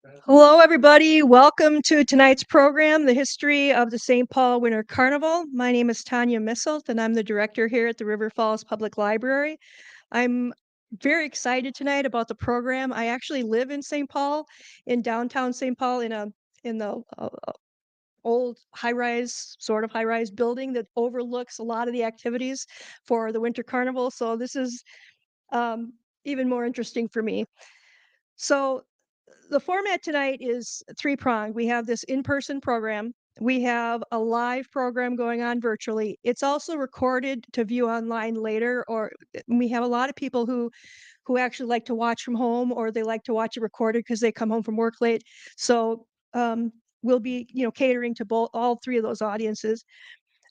Hello, everybody. Welcome to tonight's program, The History of the St. Paul Winter Carnival. My name is Tanya Misselt, and I'm the director here at the River Falls Public Library. I'm very excited tonight about the program. I actually live in St. Paul, in downtown St. Paul, in the old high-rise, sort of high-rise building that overlooks a lot of the activities for the Winter Carnival. So this is um, even more interesting for me. So the format tonight is three-pronged. We have this in-person program. We have a live program going on virtually. It's also recorded to view online later, or we have a lot of people who actually like to watch from home, or they like to watch it recorded because they come home from work late. So we'll be, catering to both all three of those audiences.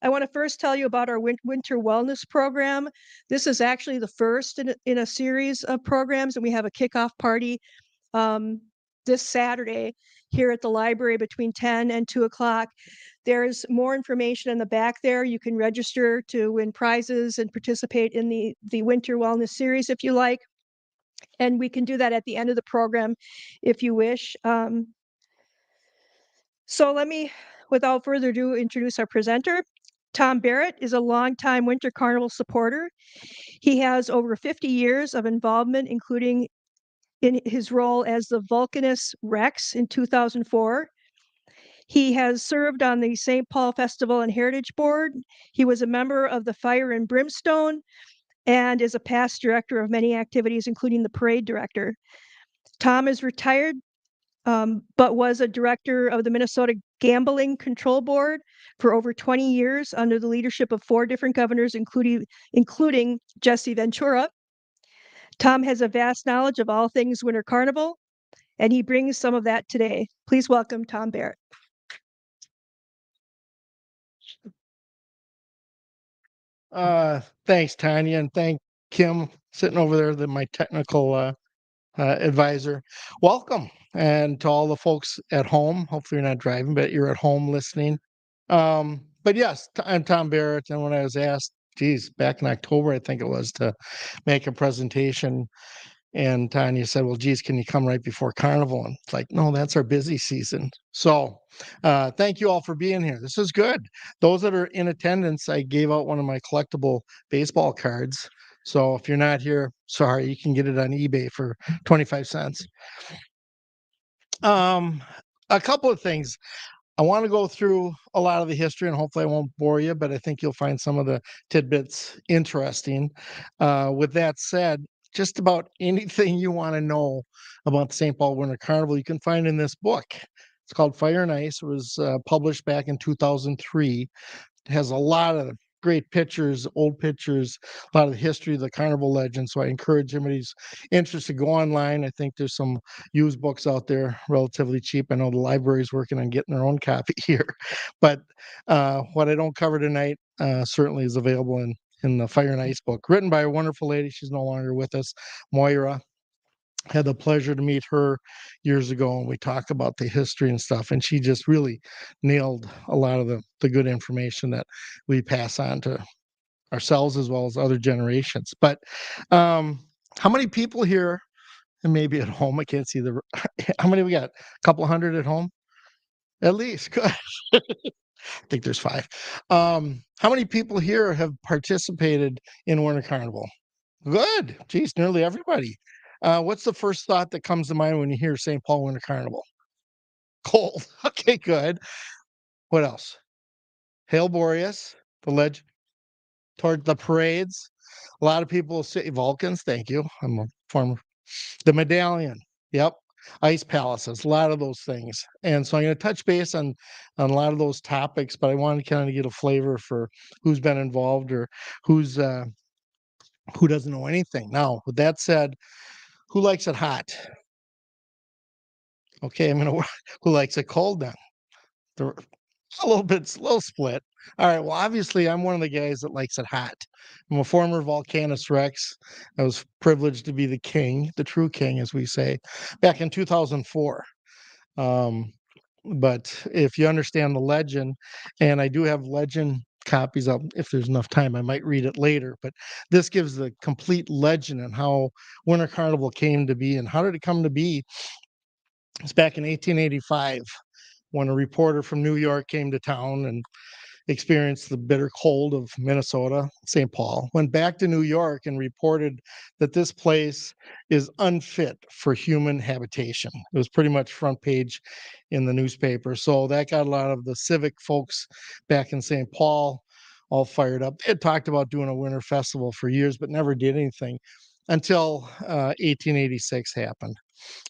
I want to first tell you about our winter wellness program. This is actually the first in a series of programs, and we have a kickoff party um, this Saturday here at the library between 10 and 2 o'clock. There's more information in the back there. You can register to win prizes and participate in the Winter Wellness Series if you like. And we can do that at the end of the program if you wish. So let me, without further ado, introduce our presenter. Tom Barrett is a longtime Winter Carnival supporter. He has over 50 years of involvement, including in his role as the Vulcanus Rex in 2004. He has served on the St. Paul Festival and Heritage Board. He was a member of the Fire and Brimstone and is a past director of many activities, including the parade director. Tom is retired, but was a director of the Minnesota Gambling Control Board for over 20 years under the leadership of 4 different governors, including Jesse Ventura. Tom has a vast knowledge of all things Winter Carnival, and he brings some of that today. Please welcome Tom Barrett. Thanks, Tanya, and thank Kim sitting over there, my technical advisor. Welcome, and to all the folks at home. Hopefully, you're not driving, but you're at home listening. But yes, I'm Tom Barrett, and when I was asked, geez, back in October, I think it was, to make a presentation, and Tanya said, "Well, geez, can you come right before Carnival?" And it's like, no, that's our busy season. So, thank you all for being here. This is good. Those that are in attendance, I gave out one of my collectible baseball cards. So if you're not here, sorry, you can get it on eBay for 25 cents. Um, a couple of things. I want to go through a lot of the history, and hopefully I won't bore you, but I think you'll find some of the tidbits interesting. With that said, just about anything you want to know about the St. Paul Winter Carnival, you can find in this book. It's called Fire and Ice. It was published back in 2003. It has a lot of great pictures, old pictures, a lot of the history of the carnival legend. So I encourage anybody who's interested to go online. I think there's some used books out there relatively cheap. I know the library's working on getting their own copy here. But what I don't cover tonight certainly is available in the Fire and Ice book, written by a wonderful lady. She's no longer with us, Moira. Had the pleasure to meet her years ago, and we talk about the history and stuff, and she just really nailed a lot of the good information that we pass on to ourselves as well as other generations. But how many people here, and maybe at home, I can't see the how many we got? A couple hundred at home at least. Good. I think there's 5. How many people here have participated in Winter Carnival? Good. Geez, nearly everybody. What's the first thought that comes to mind when you hear St. Paul Winter Carnival? Cold. Okay, good. What else? Hail Boreas, the legend, toward the parades. A lot of people say Vulcans. Thank you. I'm a former. The medallion. Yep. Ice palaces. A lot of those things. And so I'm going to touch base on a lot of those topics, but I wanted to kind of get a flavor for who's been involved or who's who doesn't know anything. Now, with that said, who likes it hot? Okay, I'm gonna who likes it cold then? The a little split. All right, well, obviously, I'm one of the guys that likes it hot. I'm a former Volcanus Rex. I was privileged to be the king, the true king, as we say, back in 2004. Um, but if you understand the legend, and I do have legend copies of, if there's enough time, I might read it later. But this gives the complete legend and how Winter Carnival came to be and how did it come to be. It's back in 1885 when a reporter from New York came to town and experienced the bitter cold of Minnesota, St. Paul, went back to New York and reported that this place is unfit for human habitation. It was pretty much front page in the newspaper. So that got a lot of the civic folks back in St. Paul all fired up. They had talked about doing a winter festival for years, but never did anything until 1886 happened.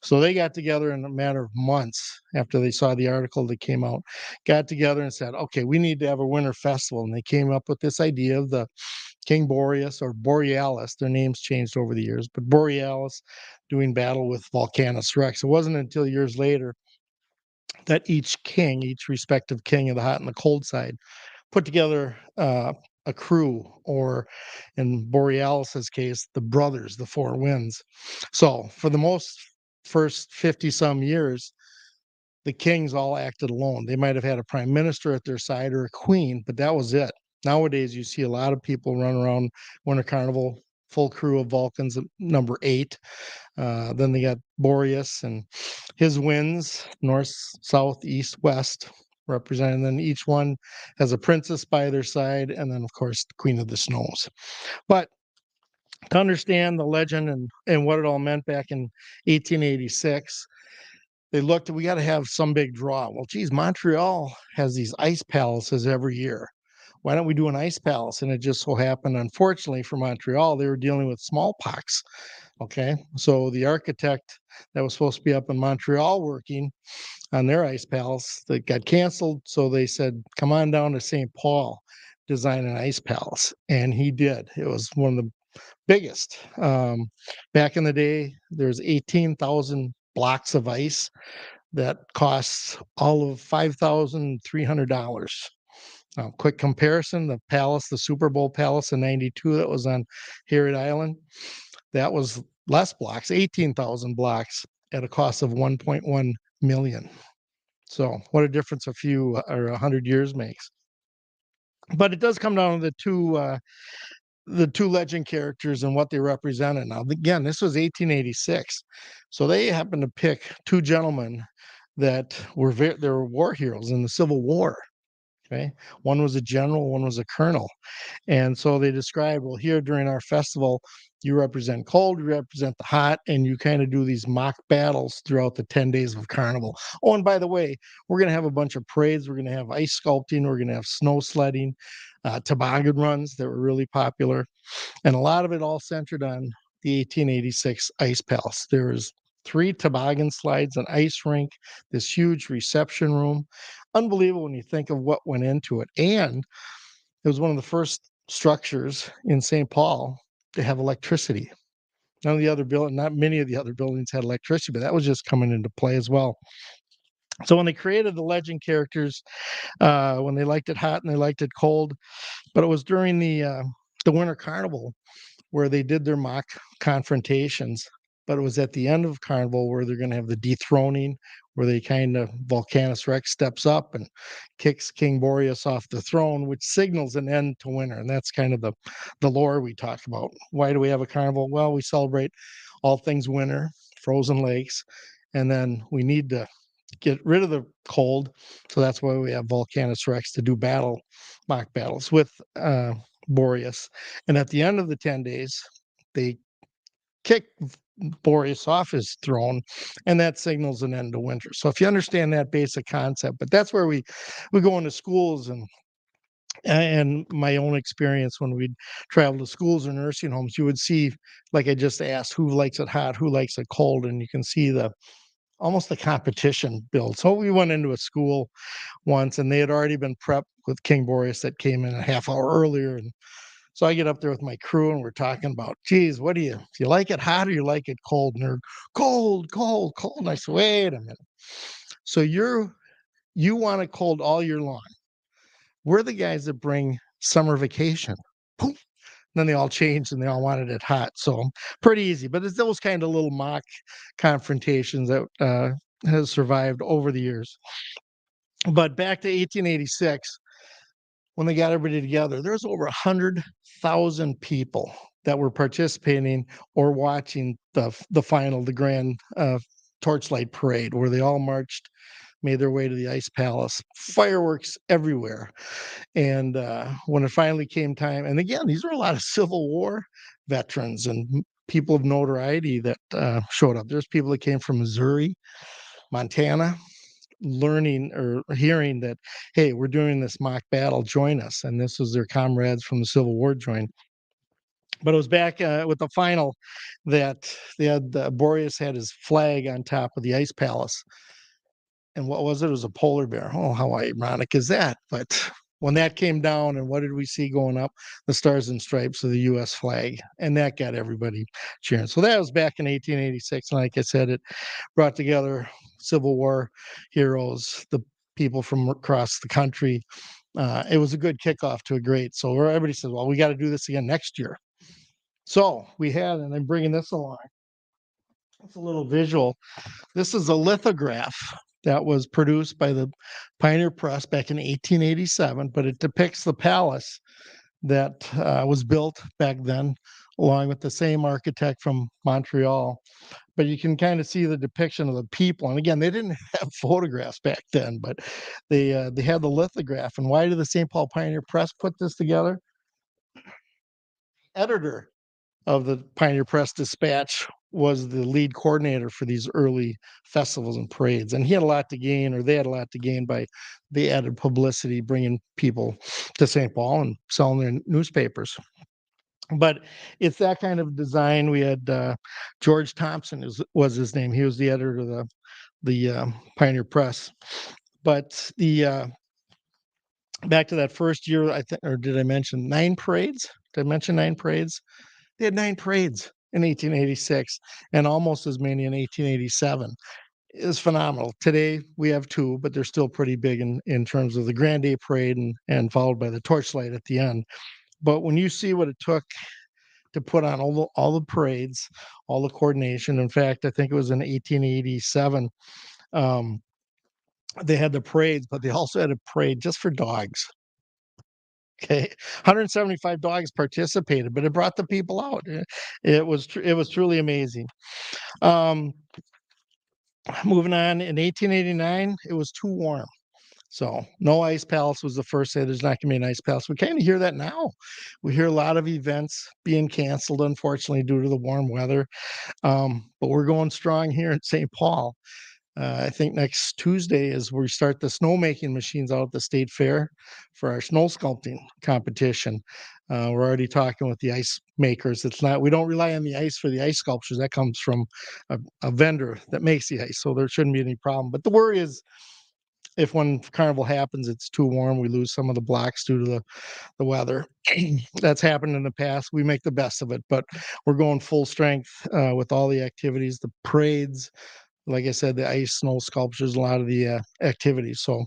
So they got together in a matter of months after they saw the article that came out, got together and said, okay, we need to have a winter festival. And they came up with this idea of the King Boreas or Borealis. Their names changed over the years, but Borealis doing battle with Volcanus Rex. It wasn't until years later that each king, each respective king of the hot and the cold side, put together a crew, or in Borealis's case, the brothers, the four winds. So for the most first 50 some years, the kings all acted alone. They might have had a prime minister at their side or a queen, but that was it. Nowadays, you see a lot of people run around Winter Carnival, full crew of Vulcans, number 8. Then they got Boreas and his winds, north, south, east, west, representing. Then each one has a princess by their side, and then, of course, the Queen of the Snows. But to understand the legend and what it all meant back in 1886, they looked at, we got to have some big draw. Well, geez, Montreal has these ice palaces every year. Why don't we do an ice palace? And it just so happened, unfortunately for Montreal, they were dealing with smallpox. Okay. So the architect that was supposed to be up in Montreal working on their ice palace that got canceled. So they said, come on down to St. Paul, design an ice palace. And he did. It was one of the biggest. Back in the day, there's 18,000 blocks of ice that costs all of $5,300. Quick comparison, the palace, the Super Bowl palace in 92 that was on Harriet Island, that was less blocks, 18,000 blocks at a cost of 1.1 million. So what a difference a few or 100 years makes. But it does come down to the two legend characters and what they represented. Now, again, this was 1886, so they happened to pick two gentlemen that were they were war heroes in the Civil War. Okay, one was a general, one was a colonel, and so they described, well, here during our festival, you represent cold, you represent the hot, and you kind of do these mock battles throughout the 10 days of Carnival. Oh, and by the way, we're going to have a bunch of parades. We're going to have ice sculpting. We're going to have snow sledding, toboggan runs that were really popular. And a lot of it all centered on the 1886 Ice Palace. There was 3 toboggan slides, an ice rink, this huge reception room. Unbelievable when you think of what went into it. And it was one of the first structures in St. Paul to have electricity. Not many of the other buildings had electricity, but that was just coming into play as well. So when they created the legend characters, when they liked it hot and they liked it cold, but it was during the Winter Carnival where they did their mock confrontations. But it was at the end of Carnival where they're going to have the dethroning, where they kind of Volcanus Rex steps up and kicks King Boreas off the throne, which signals an end to winter. And that's kind of the lore we talk about. Why do we have a carnival? Well, we celebrate all things winter, frozen lakes, and then we need to get rid of the cold. So that's why we have Volcanus Rex to do mock battles with Boreas. And at the end of the 10 days, they kick Boreas off his throne, and that signals an end to winter. So if you understand that basic concept, but that's where we go into schools and my own experience when we'd travel to schools or nursing homes, you would see, like I just asked, who likes it hot, who likes it cold, and you can see the almost the competition build. So we went into a school once and they had already been prepped with King Boreas that came in a half hour earlier. And so I get up there with my crew and we're talking about, geez, do you like it hot or you like it cold? And they're cold, cold, cold. And I said, wait a minute. So you want it cold all year long. We're the guys that bring summer vacation. Poof. Then they all changed and they all wanted it hot. So pretty easy, but it's those kind of little mock confrontations that has survived over the years. But back to 1886, when they got everybody together, there's over 100,000 people that were participating or watching the final, the grand torchlight parade where they all marched, made their way to the Ice Palace, fireworks everywhere. And when it finally came time, and again, these were a lot of Civil War veterans and people of notoriety that showed up. There's people that came from Missouri, Montana, learning or hearing that, hey, we're doing this mock battle, join us. And this was their comrades from the Civil War join. But it was back with the final that they had Boreas had his flag on top of the Ice Palace. And what was it? It was a polar bear. Oh, how ironic is that? But when that came down, and what did we see going up? The stars and stripes of the U.S. flag, and that got everybody cheering. So that was back in 1886, and like I said, it brought together Civil War heroes, the people from across the country. It was a good kickoff to a great. So everybody says, "Well, we got to do this again next year." So we had, and I'm bringing this along. It's a little visual. This is a lithograph that was produced by the Pioneer Press back in 1887, but it depicts the palace that was built back then, along with the same architect from Montreal. But you can kind of see the depiction of the people. And again, they didn't have photographs back then, but they had the lithograph. And why did the St. Paul Pioneer Press put this together? Editor of the Pioneer Press Dispatch was the lead coordinator for these early festivals and parades. And he had a lot to gain, or they had a lot to gain by the added publicity, bringing people to St. Paul and selling their newspapers. But it's that kind of design. We had George Thompson was his name. He was the editor of the Pioneer Press. But the back to that first year, I think, or did I mention 9 parades? Did I mention 9 parades? They had 9 parades in 1886 and almost as many in 1887. It's phenomenal. Today we have 2, but they're still pretty big in terms of the Grand Day Parade and followed by the torchlight at the end. But when you see what it took to put on all the parades, all the coordination. In fact, I think it was in 1887. Um, they had the parades, but they also had a parade just for dogs. Okay, 175 dogs participated, but it brought the people out. It was truly amazing. Um, moving on, in 1889, it was too warm. So no ice palace was the first say there's not gonna be an ice palace. We kind of hear that now. We hear a lot of events being canceled, unfortunately, due to the warm weather. But we're going strong here in St. Paul. I think next Tuesday is where we start the snowmaking machines out at the state fair for our snow sculpting competition. We're already talking with the ice makers. It's not, we don't rely on the ice for the ice sculptures. That comes from a vendor that makes the ice. So there shouldn't be any problem. But the worry is if when Carnival happens, it's too warm, we lose some of the blocks due to the weather. That's happened in the past. We make the best of it, but we're going full strength with all the activities, the parades, like I said, the ice, snow sculptures, a lot of the activities. So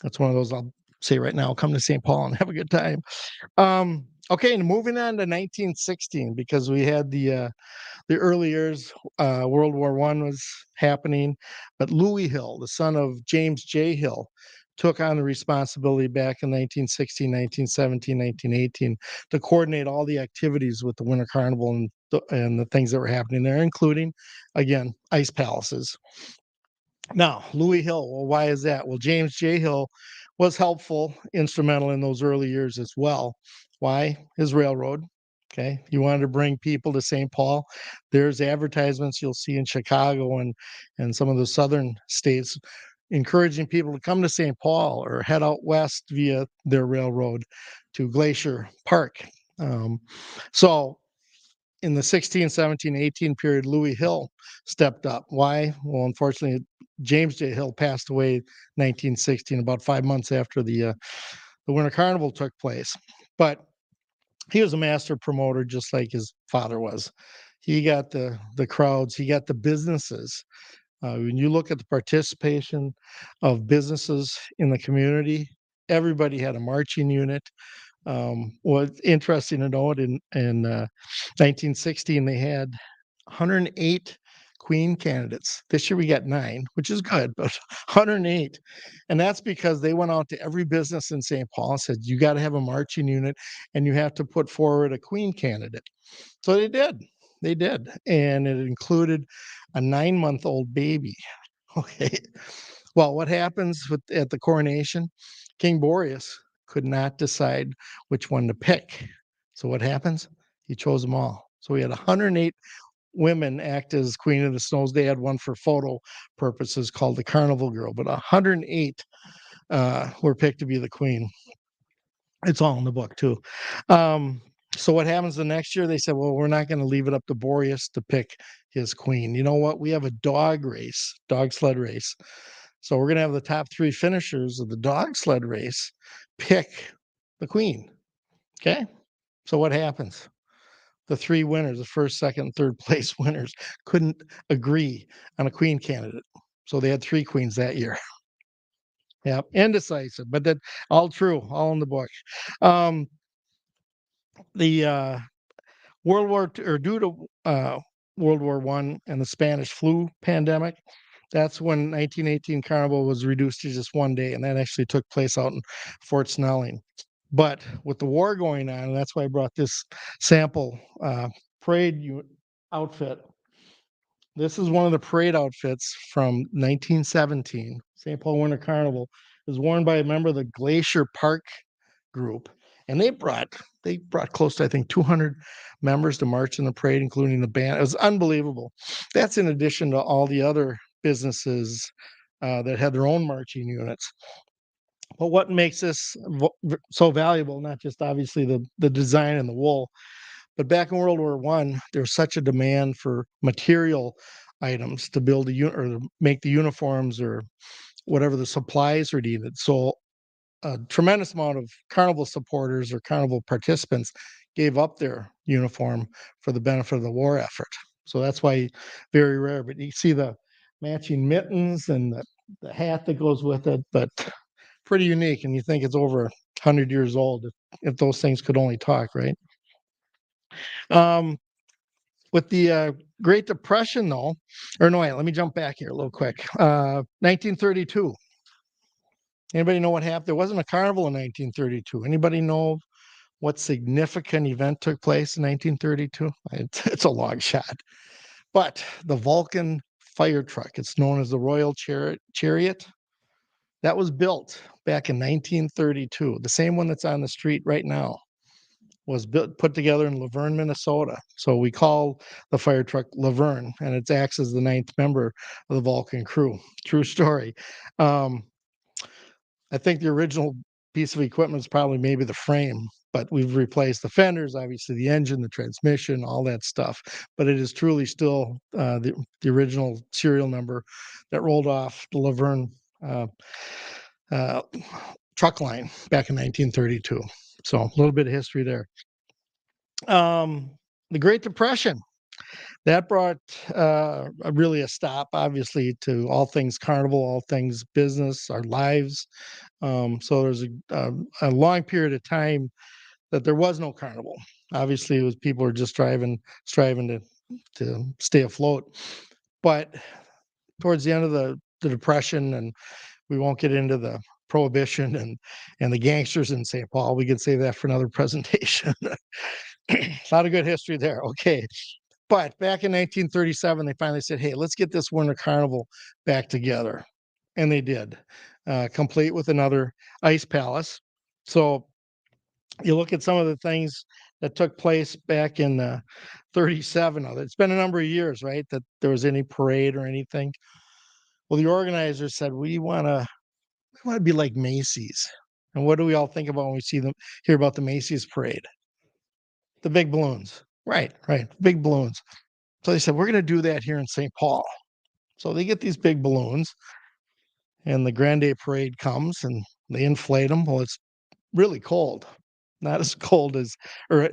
that's one of those I'll say right now. Come to St. Paul and have a good time. Okay, and moving on to 1916 because we had the early years. World War I was happening, but Louis Hill, the son of James J. Hill, took on the responsibility back in 1916, 1917, 1918 to coordinate all the activities with the Winter Carnival and the things that were happening there, including, again, ice palaces. Now, Louis Hill, well, why is that? Well, James J. Hill was helpful, instrumental in those early years as well. Why? His railroad. Okay. He wanted to bring people to St. Paul. There's advertisements you'll see in Chicago and some of the southern states encouraging people to come to St. Paul or head out west via their railroad to Glacier Park. Um, so in the 16, 17, 18 period, Louis Hill stepped up. Why? Well, unfortunately, James J. Hill passed away 1916, about 5 months after the Winter Carnival took place. But he was a master promoter, just like his father was. He got the crowds, he got the businesses. When you look at the participation of businesses in the community, everybody had a marching unit. What's interesting to note in 1916 they had 108 queen candidates. This year we got 9, which is good, but 108. And that's because they went out to every business in St. Paul and said, you got to have a marching unit and you have to put forward a queen candidate. So they did. They did. And it included a 9-month-old baby. Okay. Well, what happens at the coronation? King Boreas could not decide which one to pick. So what happens? He chose them all. So we had 108 women act as Queen of the Snows. They had one for photo purposes called the Carnival Girl, but 108 were picked to be the queen. It's all in the book too. Um, so what happens the next year? They said, well, we're not going to leave it up to Boreas to pick his queen. You know what? We have a dog sled race. So we're going to have the top three finishers of the dog sled race pick the queen. Okay. So what happens? The three winners, the first, second, third place winners, couldn't agree on a queen candidate. So they had three queens that year. Yeah, indecisive, but that all true, all in the book. Um, the World War II, or due to World War One and the Spanish flu pandemic, that's when 1918 Carnival was reduced to just one day, and that actually took place out in Fort Snelling. But with the war going on, and that's why I brought this sample parade outfit. This is one of the parade outfits from 1917. St. Paul Winter Carnival. It was worn by a member of the Glacier Park group, and they brought close to, I think, 200 members to march in the parade, including the band. It was unbelievable. That's in addition to all the other businesses that had their own marching units. But what makes this so valuable? Not just obviously the design and the wool, but back in World War One, there was such a demand for material items to build or to make the uniforms or whatever the supplies were needed. So a tremendous amount of carnival supporters or carnival participants gave up their uniform for the benefit of the war effort. So that's why very rare. But you see the matching mittens and the hat that goes with it, but pretty unique. And you think it's over 100 years old if those things could only talk, right? Um, with the Great Depression, though, or no, wait, let me jump back here a little quick. 1932. Anybody know what happened? There wasn't a carnival in 1932. Anybody know what significant event took place in 1932? It's a long shot. But the Vulcan fire truck, it's known as the Royal Chariot, that was built back in 1932. The same one that's on the street right now was put together in Laverne, Minnesota. So we call the fire truck Laverne, and it acts as the ninth member of the Vulcan crew. True story. Um, I think the original piece of equipment is probably maybe the frame, but we've replaced the fenders, obviously the engine, the transmission, all that stuff. But it is truly still the original serial number that rolled off the Laverne uh, uh, truck line back in 1932. So a little bit of history there. Um, the Great Depression that brought really a stop, obviously, to all things carnival, all things business, our lives. So there's a long period of time that there was no carnival. Obviously, it was people were just striving to stay afloat. But towards the end of the depression, and we won't get into the prohibition and the gangsters in St. Paul. We could save that for another presentation. A lot of good history there. Okay. But back in 1937, they finally said, hey, let's get this Winter Carnival back together. And they did, complete with another ice palace. So you look at some of the things that took place back in 37. It's been a number of years, right, that there was any parade or anything. Well, the organizers said, we want to be like Macy's. And what do we all think about when we hear about the Macy's parade? The big balloons. Right, right. Big balloons. So they said, we're going to do that here in St. Paul. So they get these big balloons, and the Grand Day Parade comes, and they inflate them. Well, it's really cold, not as cold as, or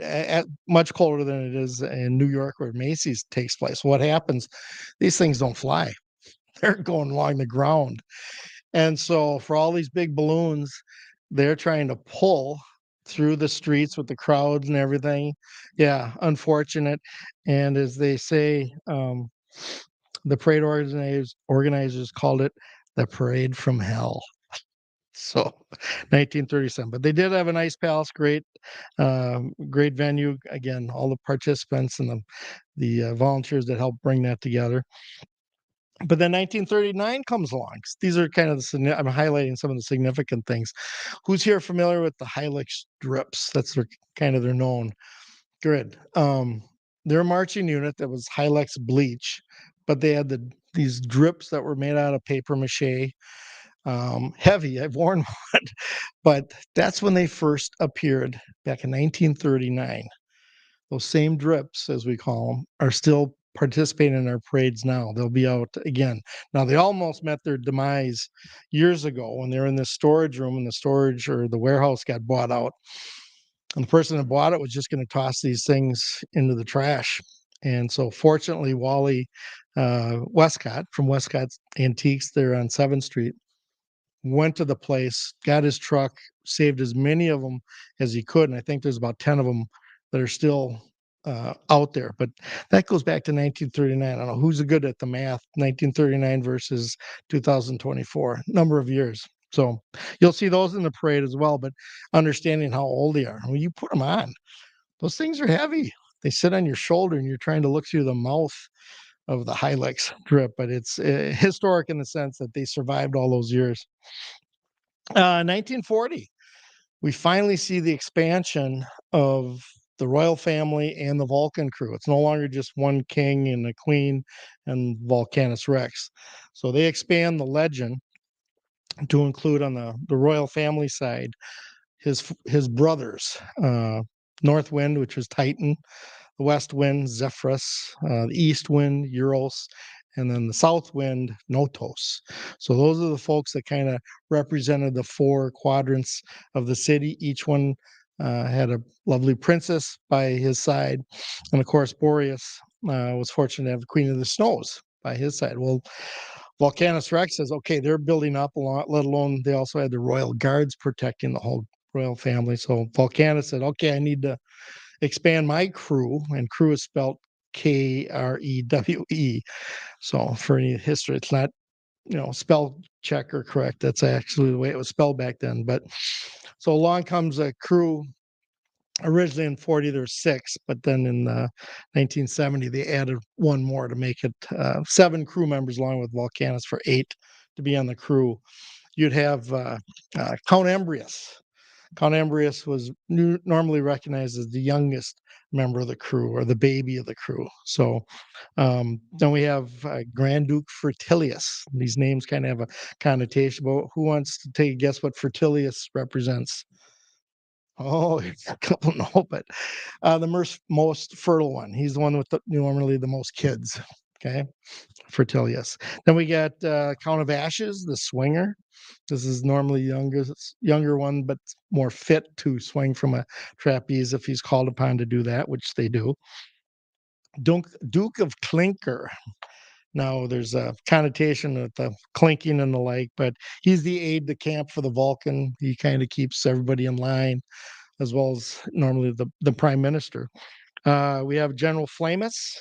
much colder than it is in New York where Macy's takes place. What happens? These things don't fly; they're going along the ground. And so, for all these big balloons, they're trying to pull through the streets with the crowds and everything. Yeah, unfortunate. And as they say, the parade organizers called it the parade from hell. So 1937, but they did have a nice palace, great venue. Again, all the participants and the volunteers that helped bring that together. But then 1939 comes along. These are kind of I'm highlighting some of the significant things. Who's here familiar with the Hilux drips? That's their kind of their known. Good. They're a marching unit that was Hilux bleach, but they had these drips that were made out of paper mache. Heavy. I've worn one, but that's when they first appeared back in 1939. Those same drips, as we call them, are still participating in our parades now. They'll be out again. Now, they almost met their demise years ago when they were in this storage room and the storage or the warehouse got bought out. And the person that bought it was just going to toss these things into the trash. And so, fortunately, Wally Westcott from Westcott's Antiques there on 7th Street went to the place, got his truck, saved as many of them as he could. And I think there's about 10 of them that are still out there. But that goes back to 1939. I don't know who's good at the math, 1939 versus 2024, number of years. So you'll see those in the parade as well, but understanding how old they are. When you put them on, those things are heavy. They sit on your shoulder and you're trying to look through the mouth of the Hilux drip, but it's historic in the sense that they survived all those years. 1940, we finally see the expansion of the royal family and the Vulcan crew. It's no longer just one king and a queen and Vulcanus Rex. So they expand the legend to include on the royal family side his brothers, North Wind, which was Titan, the west wind, Zephyrus, the east wind, Euros, and then the south wind, Notos. So those are the folks that kind of represented the four quadrants of the city. Each one had a lovely princess by his side. And of course, Boreas was fortunate to have the Queen of the Snows by his side. Well, Volcanus Rex says, okay, they're building up a lot, let alone they also had the royal guards protecting the whole royal family. So Volcanus said, okay, I need to expand my crew, and crew is spelled Krewe. So for any history, it's not, spell check or correct. That's actually the way it was spelled back then. But so along comes a crew. Originally in 40, there's 6, but then in 1970, they added one more to make it 7 crew members, along with Volcanus, for 8 to be on the crew. You'd have Count Embrius. Count Embrius was normally recognized as the youngest member of the crew or the baby of the crew. So then we have Grand Duke Fertilius. These names kind of have a connotation, but who wants to take a guess what Fertilius represents? Oh, a couple know, but the most fertile one. He's the one with normally the most kids. Okay, Fertilius. Then we got Count of Ashes, the swinger. This is normally younger one, but more fit to swing from a trapeze if he's called upon to do that, which they do. Duke of Clinker. Now there's a connotation with the clinking and the like, but he's the aide de camp for the Vulcan. He kind of keeps everybody in line, as well as normally the prime minister. We have General Flamus.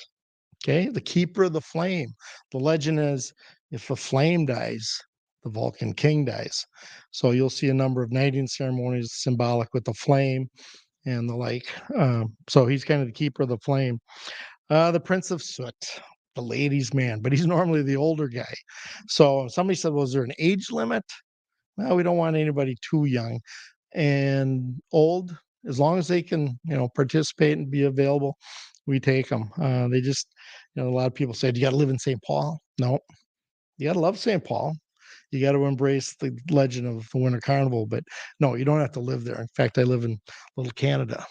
Okay, the keeper of the flame. The legend is if a flame dies, the Vulcan king dies. So you'll see a number of knighting ceremonies symbolic with the flame and the like. So he's kind of the keeper of the flame. The Prince of Soot, the ladies' man, but he's normally the older guy. So somebody said, was there an age limit? Well, we don't want anybody too young and old. As long as they can, participate and be available, we take them. They just, a lot of people say, "Do you got to live in St. Paul?" No, you got to love St. Paul. You got to embrace the legend of the Winter Carnival, but no, you don't have to live there. In fact, I live in Little Canada.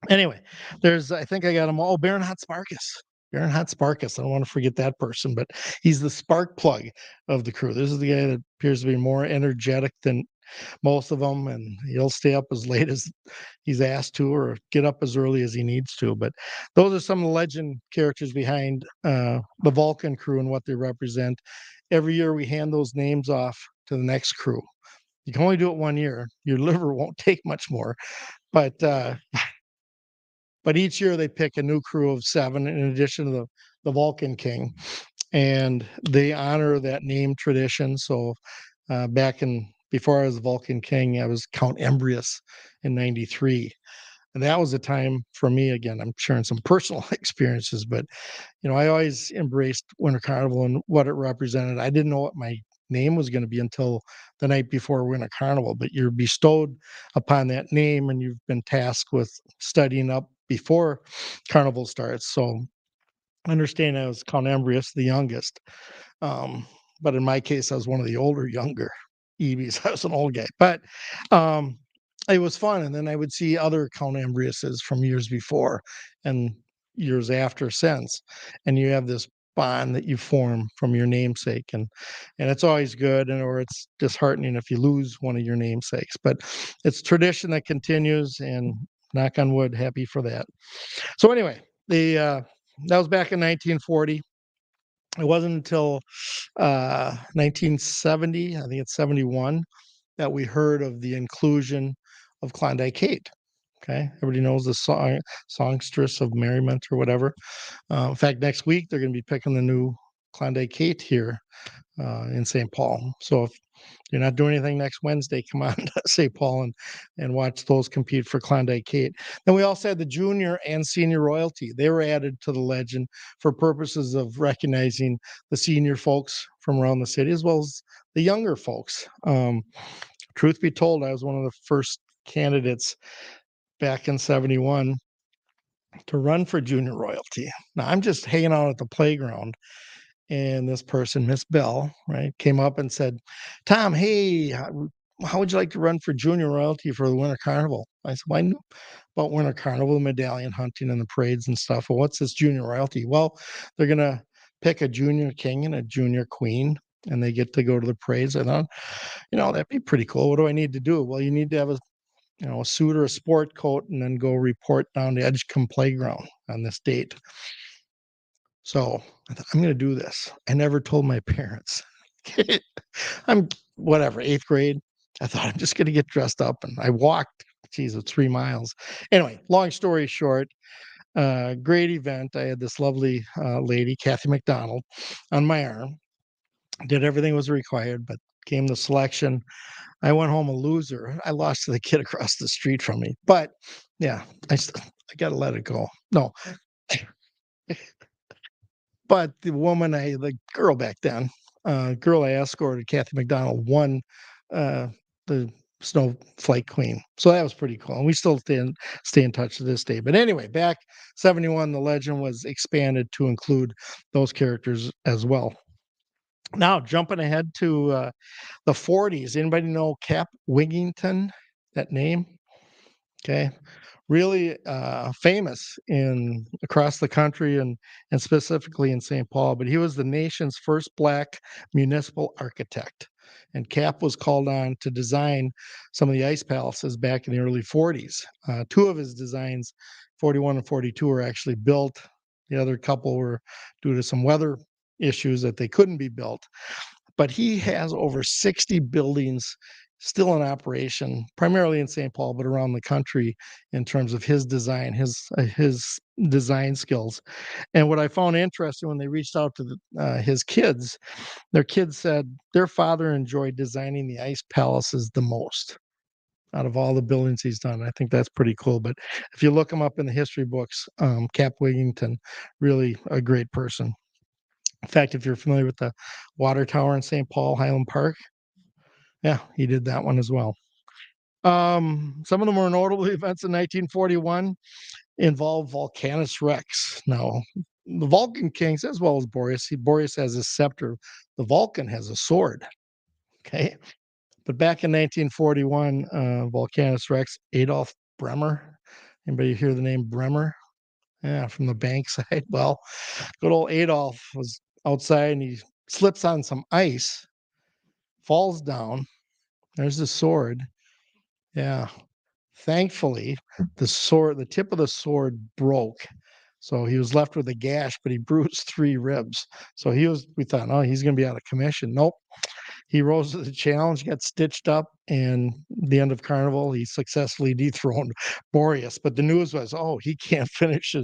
Anyway, I think I got them all. Oh, Baron Hotsparkus. Baron Hotsparkus. I don't want to forget that person, but he's the spark plug of the crew. This is the guy that appears to be more energetic than most of them, and he'll stay up as late as he's asked to or get up as early as he needs to. But those are some of the legend characters behind the Vulcan crew and what they represent. Every year we hand those names off to the next crew. You can only do it one year. Your liver won't take much more, but each year they pick a new crew of 7 in addition to the Vulcan King, and they honor that name tradition. So back in before I was the Vulcan King, I was Count Embrius in '93. And that was a time for me, again, I'm sharing some personal experiences, but I always embraced Winter Carnival and what it represented. I didn't know what my name was going to be until the night before Winter Carnival, but you're bestowed upon that name and you've been tasked with studying up before Carnival starts. So understand I was Count Embrius, the youngest. Um, but in my case, I was one of the older, younger EBs. I was an old guy, but um, it was fun. And then I would see other Count Embriuses from years before and years after since, and you have this bond that you form from your namesake, and it's always good, and or it's disheartening if you lose one of your namesakes. But it's tradition that continues, and knock on wood, happy for that. So anyway, the that was back in 1940. It wasn't until 1970, I think it's 71, that we heard of the inclusion of Klondike Kate. Okay, everybody knows the songstress of merriment or whatever. In fact, next week they're going to be picking the new Klondike Kate here in St. Paul. So if you're not doing anything next Wednesday, come on to St. Paul and watch those compete for Klondike Kate. Then we also had the junior and senior royalty. They were added to the legend for purposes of recognizing the senior folks from around the city as well as the younger folks. Truth be told, I was one of the first candidates back in 71 to run for junior royalty. Now I'm just hanging out at the playground, and this person, Miss Bell, right, came up and said, "Tom, hey, how would you like to run for junior royalty for the Winter Carnival?" I said, "Well, I knew about Winter Carnival, medallion hunting, and the parades and stuff. Well, what's this junior royalty?" "Well, they're gonna pick a junior king and a junior queen, and they get to go to the parades." I thought, that'd be pretty cool. What do I need to do? Well, you need to have a suit or a sport coat, and then go report down to Edgecombe Playground on this date. So I thought, I'm going to do this. I never told my parents. I'm whatever, eighth grade. I thought I'm just going to get dressed up, and I walked, geez, 3 miles. Anyway, long story short, great event. I had this lovely lady, Kathy McDonald, on my arm. Did everything was required, but came the selection. I went home a loser. I lost to the kid across the street from me. But yeah, I got to let it go. No, but the girl back then, girl I escorted, Kathy McDonald, won the Snowflake Queen. So that was pretty cool. And we still stay in touch to this day. But anyway, back 71, the legend was expanded to include those characters as well. Now, jumping ahead to the 40s, anybody know Cap Wigington? That name? Okay. Really famous in across the country and specifically in St. Paul, but he was the nation's first black municipal architect. And Cap was called on to design some of the ice palaces back in the early 40s. Two of his designs, 41 and 42, were actually built. The other couple were due to some weather issues that they couldn't be built. But he has over 60 buildings still in operation, primarily in St. Paul, but around the country in terms of his design, his design skills. And what I found interesting when they reached out to his kids, their kids said their father enjoyed designing the ice palaces the most out of all the buildings he's done. I think that's pretty cool. But if you look him up in the history books, Cap Wigington, really a great person. In fact, if you're familiar with the water tower in St. Paul, Highland Park, yeah, he did that one as well. Some of the more notable events in 1941 involve Volcanus Rex. Now, the Vulcan kings, as well as Boreas has a scepter. The Vulcan has a sword. Okay, but back in 1941, Volcanus Rex, Adolf Bremer. Anybody hear the name Bremer? Yeah, from the bank side. Well, good old Adolf was outside and he slips on some ice, falls down. There's the sword. Yeah. Thankfully, the tip of the sword broke. So he was left with a gash, but he bruised 3 ribs. So we thought, oh, he's going to be out of commission. Nope. He rose to the challenge, got stitched up, and the end of Carnival, he successfully dethroned Boreas. But the news was, oh, he can't finish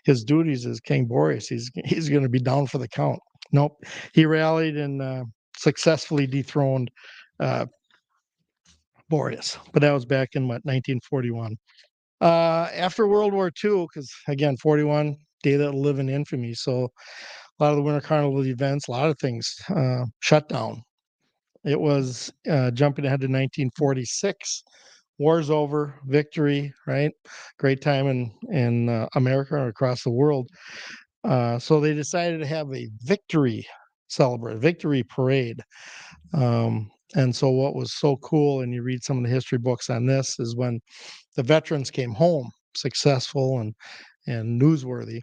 his duties as King Boreas. He's going to be down for the count. Nope. He rallied and successfully dethroned uh, Boreas. But that was back in what, 1941. After World War II, because again, 41, day that'll live in infamy. So a lot of the Winter Carnival events, a lot of things shut down. It was jumping ahead to 1946. War's over, victory, right? Great time in America or across the world. So they decided to have a victory parade. And so what was so cool, and you read some of the history books on this, is when the veterans came home successful and newsworthy.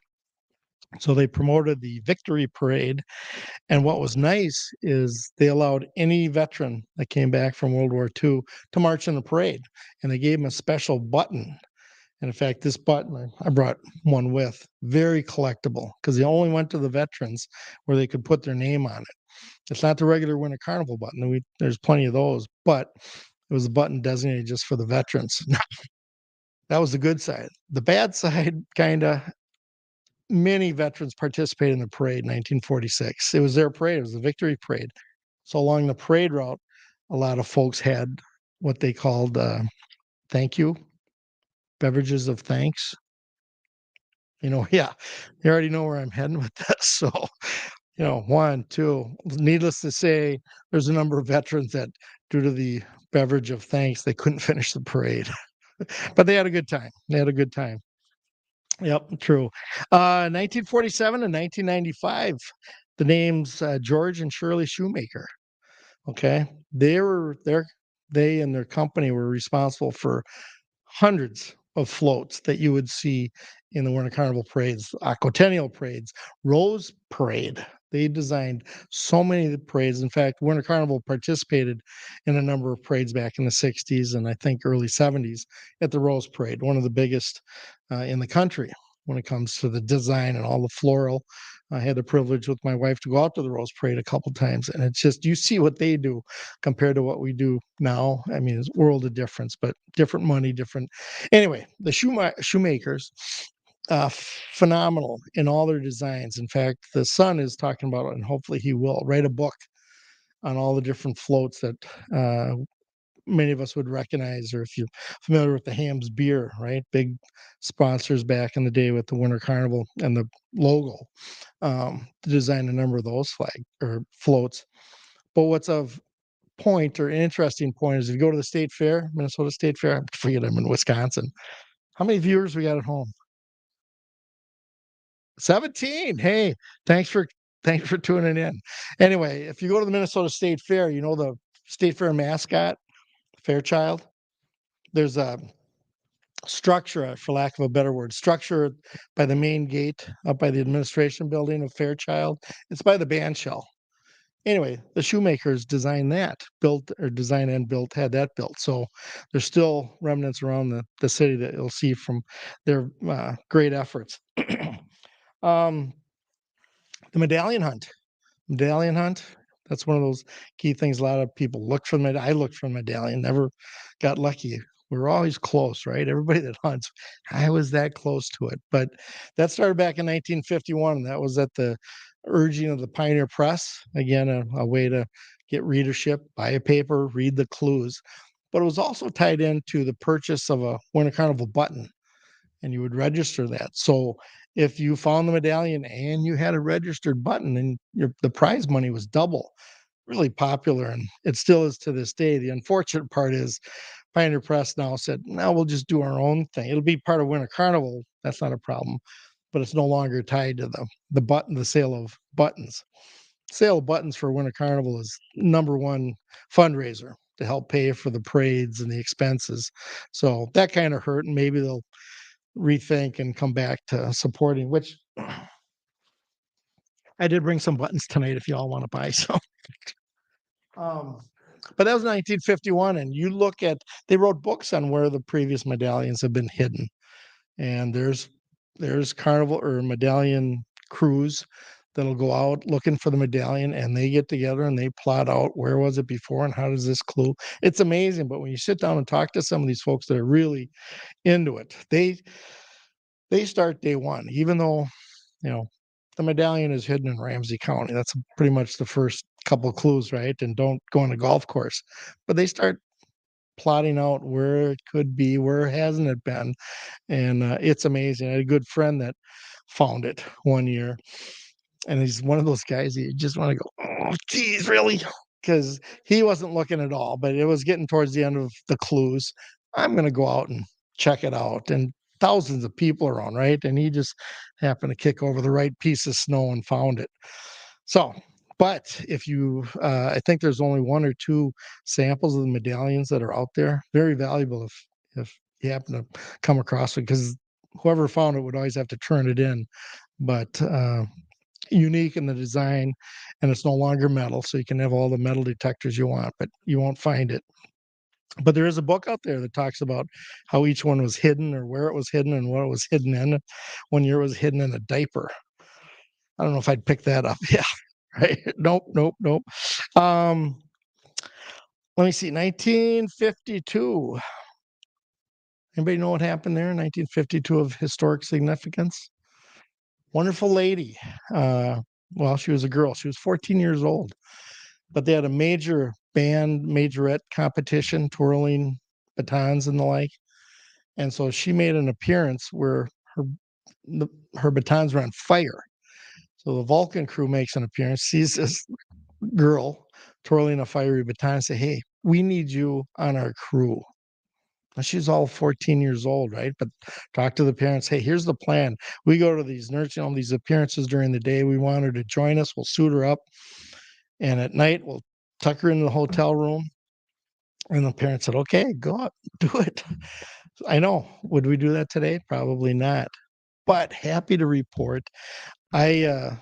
So they promoted the victory parade. And what was nice is they allowed any veteran that came back from World War II to march in the parade. And they gave them a special button. And in fact, this button, I brought one with, very collectible because they only went to the veterans where they could put their name on it. It's not the regular Winter Carnival button. There's plenty of those, but it was a button designated just for the veterans. That was the good side. The bad side, kind of, many veterans participated in the parade in 1946. It was their parade. It was the victory parade. So along the parade route, a lot of folks had what they called thank you beverages of thanks. Yeah, you already know where I'm heading with this. So, one, two, needless to say, there's a number of veterans that, due to the beverage of thanks, they couldn't finish the parade, but they had a good time. They had a good time. Yep, true. 1947 and 1995, the names George and Shirley Shoemaker. Okay, they and their company were responsible for hundreds of floats that you would see in the Winter Carnival parades, Aquatennial parades, Rose Parade. They designed so many of the parades. In fact, Winter Carnival participated in a number of parades back in the 60s and I think early 70s at the Rose Parade, one of the biggest in the country when it comes to the design and all the floral. I had the privilege with my wife to go out to the Rose Parade a couple times, and it's just you see what they do compared to what we do now. I mean, it's a world of difference, but different money, different. Anyway, the shoemakers, phenomenal in all their designs. In fact, the son is talking about it, and hopefully he will write a book on all the different floats that many of us would recognize, or if you're familiar with the Hams beer, right? Big sponsors back in the day with the Winter Carnival and the logo, to design a number of those flag or floats. But what's of point or interesting point is if you go to the state fair, Minnesota State Fair, I forget I'm in Wisconsin. How many viewers we got at home? 17. Hey, thanks for thanks for tuning in. Anyway, if you go to the Minnesota State Fair, you know the state fair mascot, Fairchild. There's a structure, for lack of a better word, structure by the main gate up by the administration building of Fairchild. It's by the band shell. Anyway, the shoemakers designed that, built or designed and built, had that built. So there's still remnants around the city that you'll see from their great efforts. um, the medallion hunt. That's one of those key things. A lot of people look for I looked for the medallion, never got lucky. We were always close, right? Everybody that hunts, I was that close to it. But that started back in 1951. And that was at the urging of the Pioneer Press. Again, a way to get readership, buy a paper, read the clues. But it was also tied into the purchase of a Winter Carnival button, and you would register that. So if you found the medallion and you had a registered button, and the prize money was double. Really popular, and it still is to this day. The unfortunate part is Pioneer Press now said, "No, we'll just do our own thing. It'll be part of Winter Carnival. That's not a problem, but it's no longer tied to the sale of buttons. Sale of buttons for Winter Carnival is number one fundraiser to help pay for the parades and the expenses. So that kind of hurt, and maybe they'll rethink and come back to supporting. Which I did bring some buttons tonight if y'all want to buy some. Um, but that was 1951, and you look at they wrote books on where the previous medallions have been hidden, and there's carnival or medallion crews that'll go out looking for the medallion, and they get together and they plot out where was it before and how does this clue. It's amazing, but when you sit down and talk to some of these folks that are really into it, they start day one, even though you know the medallion is hidden in Ramsey County. That's pretty much the first couple clues, right? And don't go on a golf course. But they start plotting out where it could be, where hasn't it been, and it's amazing. I had a good friend that found it one year, and he's one of those guys you just want to go, oh, geez, really? Because he wasn't looking at all, but it was getting towards the end of the clues. I'm going to go out and check it out. And thousands of people around, right? And he just happened to kick over the right piece of snow and found it. So, but if you, I think there's only one or two samples of the medallions that are out there. Very valuable if you happen to come across it, because whoever found it would always have to turn it in. But unique in the design, and it's no longer metal, so you can have all the metal detectors you want, but you won't find it. But there is a book out there that talks about how each one was hidden, or where it was hidden, and what it was hidden in. One year it was hidden in a diaper. I don't know if I'd pick that up. Yeah, right. Nope, nope, nope. Um, Let me see. 1952. Anybody know what happened there in 1952 of historic significance? Wonderful lady. Uh, well, she was a girl. She was 14 years old, but they had a major band majorette competition, twirling batons and the like. And so she made an appearance where her the, her batons were on fire. So the Vulcan crew makes an appearance, sees this girl twirling a fiery baton, and say, "Hey, we need you on our crew." And she's all 14 years old, right? But talk to the parents. Hey, here's the plan. We go to these nursing home, these appearances during the day. We want her to join us. We'll suit her up, and at night we'll tuck her in the hotel room. And the parents said, "Okay, go up, do it." I know. Would we do that today? Probably not. But happy to report, I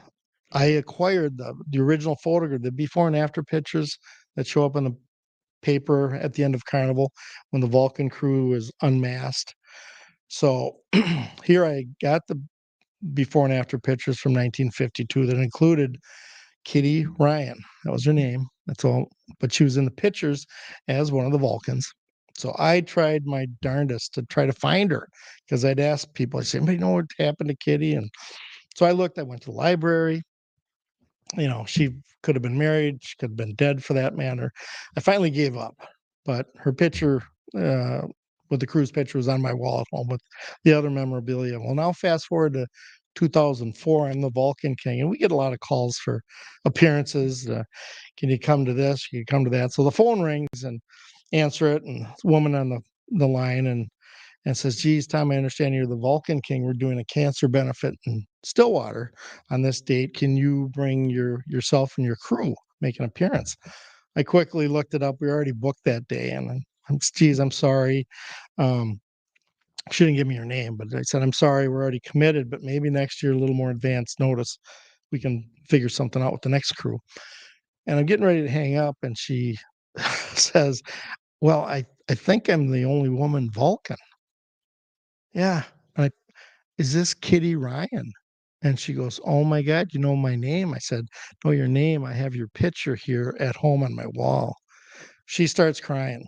I acquired the original photograph, the before and after pictures that show up in the paper at the end of Carnival when the Vulcan crew is unmasked. So here I got the before and after pictures from 1952 that included Kitty Ryan. That was her name. That's all. But she was in the pictures as one of the Vulcans. So I tried my darndest to try to find her, because I'd asked people, I said, anybody know what happened to Kitty? And so I looked, I went to the library. She could have been married, she could have been dead for that matter. I finally gave up, but her picture, uh, with the cruise picture, was on my wall at home with the other memorabilia. Well, now fast forward to 2004, I'm the Vulcan King, and we get a lot of calls for appearances. Can you come to this? Can you come to that? So the phone rings and answer it, and woman on the line, and says, "Geez, Tom, I understand you're the Vulcan King. We're doing a cancer benefit in Stillwater on this date. Can you bring yourself and your crew, make an appearance?" I quickly looked it up. We already booked that day, and geez, I'm sorry. Um, she didn't give me her name, but I said, "I'm sorry, we're already committed, but maybe next year, a little more advanced notice, we can figure something out with the next crew." And I'm getting ready to hang up, and she says, "Well, I think I'm the only woman Vulcan." Yeah. And "Is this Kitty Ryan?" And she goes, "Oh my God, you know my name?" I said, "No, your name. I have your picture here at home on my wall." She starts crying.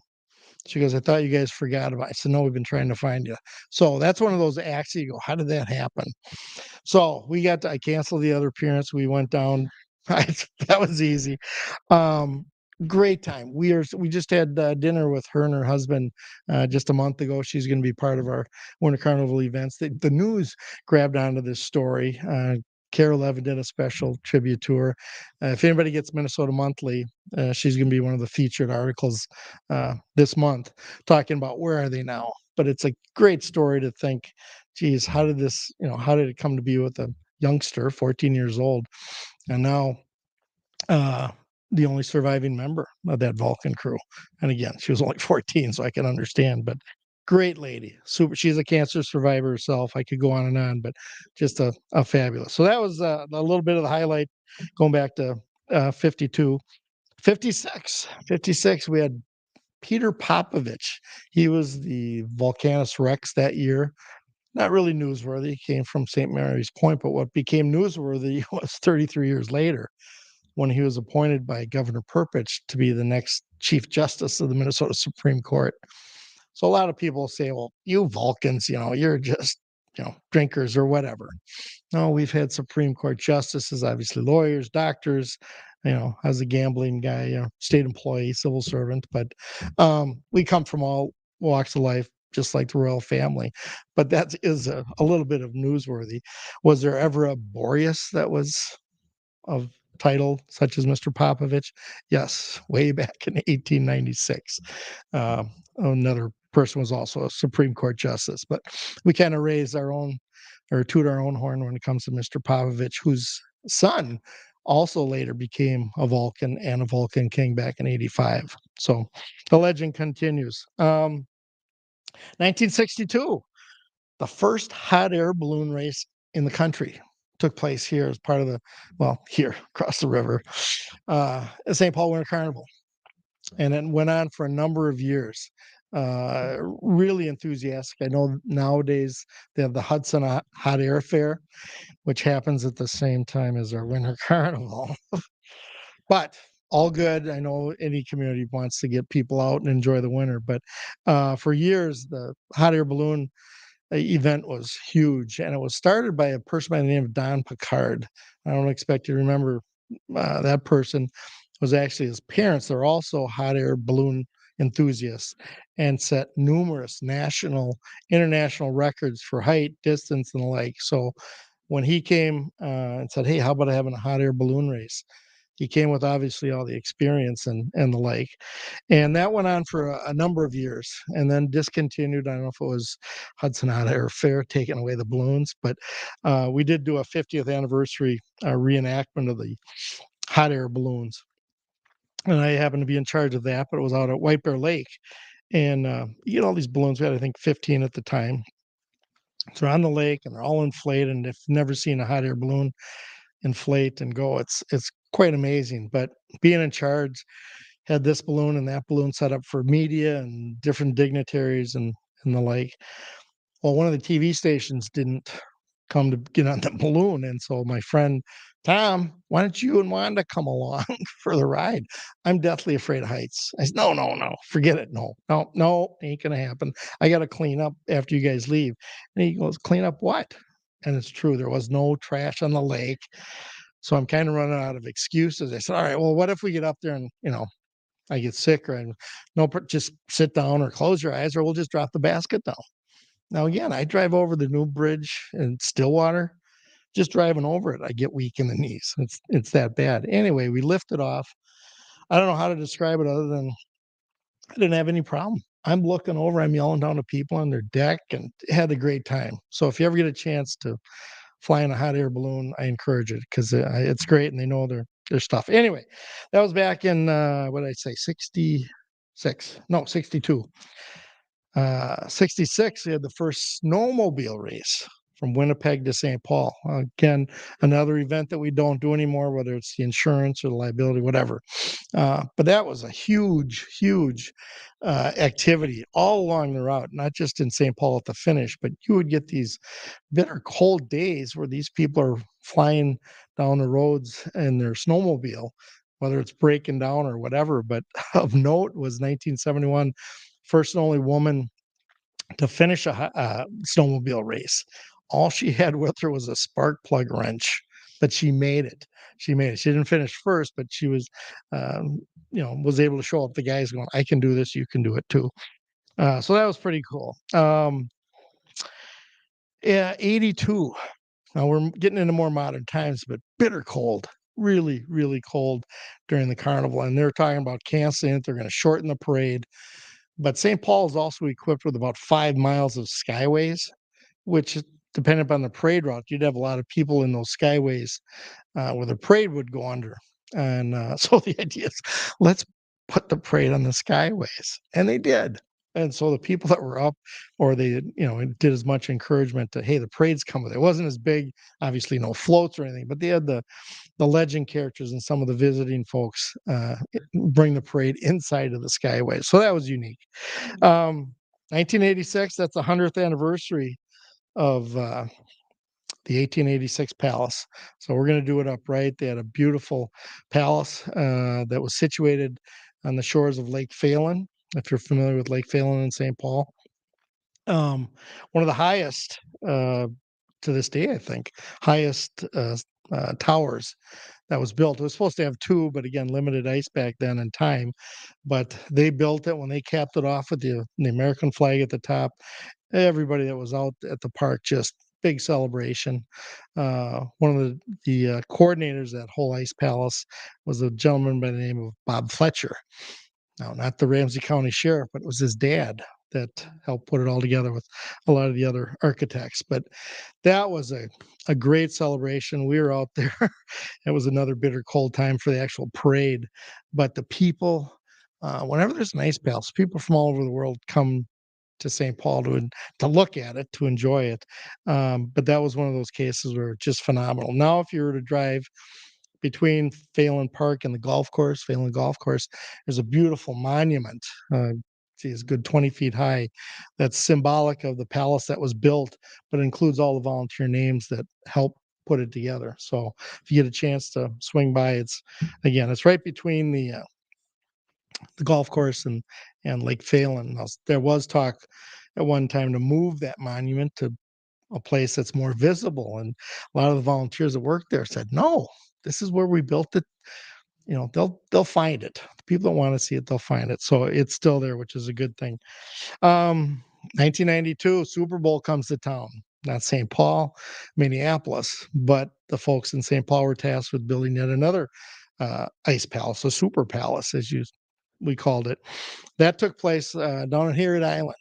She goes, "I thought you guys forgot about it." I said, "No, we've been trying to find you." So that's one of those acts you go, how did that happen? So I canceled the other appearance. We went down. That was easy. Um, Great time. We just had dinner with her and her husband just a month ago. She's going to be part of our Winter Carnival events. The news grabbed onto this story. Carol Levin did a special tribute to her. If anybody gets Minnesota Monthly, she's going to be one of the featured articles this month, talking about where are they now. But it's a great story to think, geez, how did it come to be with a youngster, 14 years old, and now uh, the only surviving member of that Vulcan crew. And again, she was only 14, so I can understand, but great lady. Super. She's a cancer survivor herself. I could go on and on, but just a fabulous. So that was a little bit of the highlight going back to 52. 56, we had Peter Popovich. He was the Volcanus Rex that year. Not really newsworthy. He came from St. Mary's Point, but what became newsworthy was 33 years later, when he was appointed by Governor Perpich to be the next Chief Justice of the Minnesota Supreme Court. So a lot of people say, well, you Vulcans, you're just, drinkers or whatever. No, we've had Supreme Court justices, obviously lawyers, doctors, as a gambling guy, state employee, civil servant, but we come from all walks of life, just like the royal family. But that is a little bit of newsworthy. Was there ever a Boreas that was of title, such as Mr. Popovich? Yes, way back in 1896. Another person was also a Supreme Court justice, but we kind of raise our own or toot our own horn when it comes to Mr. Popovich, whose son also later became a Vulcan and a Vulcan King back in 85. So the legend continues. 1962, the first hot air balloon race in the country took place here as part of here across the river, St. Paul Winter Carnival. And it went on for a number of years. Really enthusiastic. I know nowadays they have the Hudson Hot Air Fair, which happens at the same time as our Winter Carnival. But all good. I know any community wants to get people out and enjoy the winter, but for years the hot air balloon event was huge, and it was started by a person by the name of Don Picard. I don't expect you to remember that person. Was actually his parents. They're also hot air balloon enthusiasts and set numerous national, international records for height, distance, and the like. So when he came and said, "Hey, how about having a hot air balloon race?" He came with obviously all the experience and the like. And that went on for a number of years and then discontinued. I don't know if it was Hudson Hot Air Fair taking away the balloons, but we did do a 50th anniversary reenactment of the hot air balloons. And I happened to be in charge of that, but it was out at White Bear Lake. And you get all these balloons. We had, I think, 15 at the time. So they're on the lake and they're all inflated. And if you've never seen a hot air balloon inflate and go, it's quite amazing. But being in charge, had this balloon and that balloon set up for media and different dignitaries and the like. Well, one of the TV stations didn't come to get on the balloon, and so my friend Tom, why don't you and Wanda come along for the ride? I'm deathly afraid of heights. I said, no, no, no, forget it. No, no, no, ain't gonna happen. I got to clean up after you guys leave. And he goes, clean up what? And it's true, there was no trash on the lake. So I'm kind of running out of excuses. I said, all right, well, what if we get up there and I get sick or just sit down or close your eyes or we'll just drop the basket down. Now, again, I drive over the new bridge in Stillwater. Just driving over it, I get weak in the knees. It's that bad. Anyway, we lifted off. I don't know how to describe it other than I didn't have any problem. I'm looking over, I'm yelling down to people on their deck and had a great time. So if you ever get a chance to fly in a hot air balloon, I encourage it because it's great and they know their stuff. Anyway, that was back in what did I say, 66? No, 62. 66, we had the first snowmobile race from Winnipeg to St. Paul. Again, another event that we don't do anymore, whether it's the insurance or the liability, whatever. But that was a huge, huge activity all along the route, not just in St. Paul at the finish, but you would get these bitter cold days where these people are flying down the roads in their snowmobile, whether it's breaking down or whatever. But of note was 1971, first and only woman to finish a snowmobile race. All she had with her was a spark plug wrench, but she made it. She made it. She didn't finish first, but she was, was able to show up the guys going, I can do this. You can do it too. So that was pretty cool. Yeah, 82. Now we're getting into more modern times, but bitter cold, really, really cold during the carnival. And they're talking about canceling it. They're going to shorten the parade. But St. Paul is also equipped with about 5 miles of skyways, which, depending upon the parade route, you'd have a lot of people in those skyways where the parade would go under. And so the idea is let's put the parade on the skyways. And they did. And so the people that were up, or they, did as much encouragement to, hey, the parade's coming. It wasn't as big, obviously, no floats or anything, but they had the legend characters and some of the visiting folks bring the parade inside of the Skyway. So that was unique. 1986, that's the 100th anniversary of the 1886 palace. So we're going to do it upright. They had a beautiful palace that was situated on the shores of Lake Phelan, if you're familiar with Lake Phelan in St. Paul. One of the highest to this day, I think, highest towers that was built. It was supposed to have two, but again, limited ice back then and time. But they built it when they capped it off with the American flag at the top. Everybody that was out at the park just big celebration. One of the coordinators of that whole ice palace was a gentleman by the name of Bob Fletcher. Now, not the Ramsey County sheriff, but it was his dad that helped put it all together with a lot of the other architects. But that was a great celebration. We were out there. It was another bitter cold time for the actual parade. But the people, whenever there's an ice palace, people from all over the world come to St. Paul to look at it, to enjoy it. But that was one of those cases where it's just phenomenal. Now, if you were to drive between Phelan Park and the golf course, Phelan Golf Course, there's a beautiful monument. It's a good 20 feet high. That's symbolic of the palace that was built, but includes all the volunteer names that helped put it together. So if you get a chance to swing by, it's right between the golf course and Lake Phelan. Now, there was talk at one time to move that monument to a place that's more visible, and a lot of the volunteers that worked there said, "No, this is where we built it. They'll find it. The people that want to see it, they'll find it." So it's still there, which is a good thing. 1992 Super Bowl comes to town. Not St. Paul, Minneapolis, but the folks in St. Paul were tasked with building yet another ice palace, a super palace, as we called it. That took place down here at Island.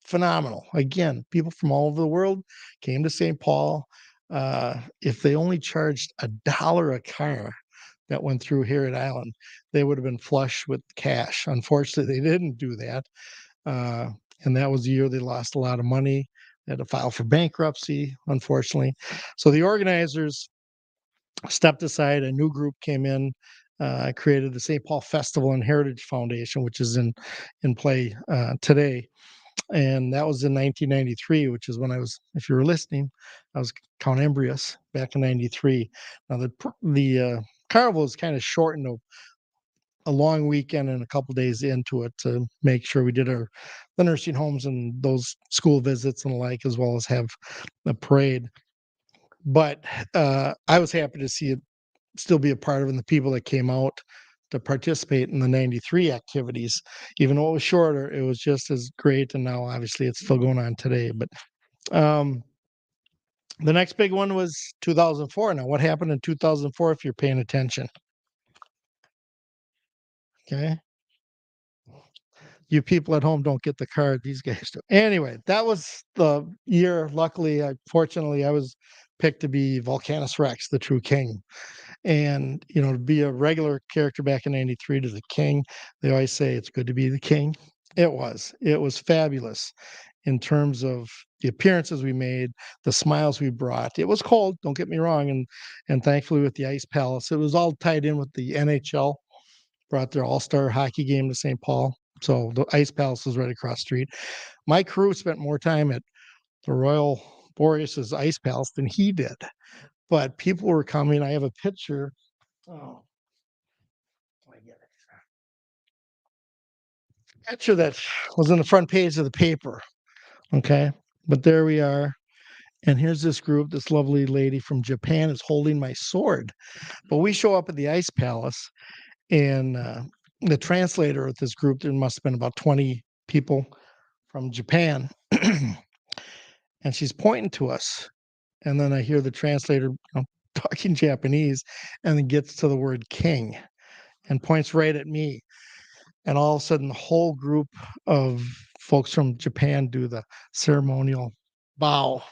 Phenomenal. Again, people from all over the world came to St. Paul. If they only charged $1 a car that went through here at Island, they would have been flush with cash. Unfortunately, they didn't do that. Uh, and that was the year they lost a lot of money. They had to file for bankruptcy, unfortunately. So the organizers stepped aside. A new group came in, created the St. Paul Festival and Heritage Foundation, which is in play today. And that was in 1993, which is when if you were listening, I was Count Embrius back in '93. Now the carnival is kind of shortened a long weekend and a couple days into it to make sure we did the nursing homes and those school visits and the like, as well as have the parade. But I was happy to see it still be a part of it, and the people that came out to participate in the '93 activities. Even though it was shorter, it was just as great. And now obviously it's still going on today. But um, the next big one was 2004. Now, what happened in 2004 if you're paying attention? Okay. You people at home don't get the card. These guys do. Anyway, that was the year. Luckily, fortunately, I was picked to be Volcanus Rex, the true king. And, to be a regular character back in '93 to the king, they always say it's good to be the king. It was. It was fabulous in terms of the appearances we made, the smiles we brought. It was cold, don't get me wrong, and thankfully with the Ice Palace, it was all tied in with the NHL, brought their all-star hockey game to St. Paul. So the Ice Palace was right across the street. My crew spent more time at the Royal Boreas's Ice Palace than he did. But people were coming. I have a picture. Oh, I get it. Picture that was on the front page of the paper. Okay. But there we are. And here's this group. This lovely lady from Japan is holding my sword. But we show up at the Ice Palace, and the translator of this group, there must have been about 20 people from Japan. And she's pointing to us. And then I hear the translator talking Japanese, and then gets to the word king and points right at me. And all of a sudden, the whole group of folks from Japan do the ceremonial bow.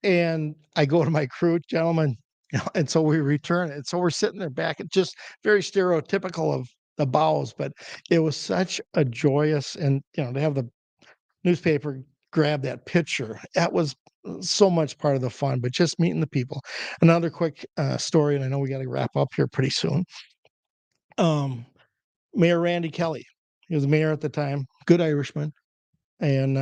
And I go to my crew, gentlemen, and so we return it. So we're sitting there back, it's just very stereotypical of the bows, but it was such a joyous, and to have the newspaper grab that picture, that was so much part of the fun. But just meeting the people. Another quick story, and I know we got to wrap up here pretty soon. Mayor Randy Kelly, he was mayor at the time, good Irishman. And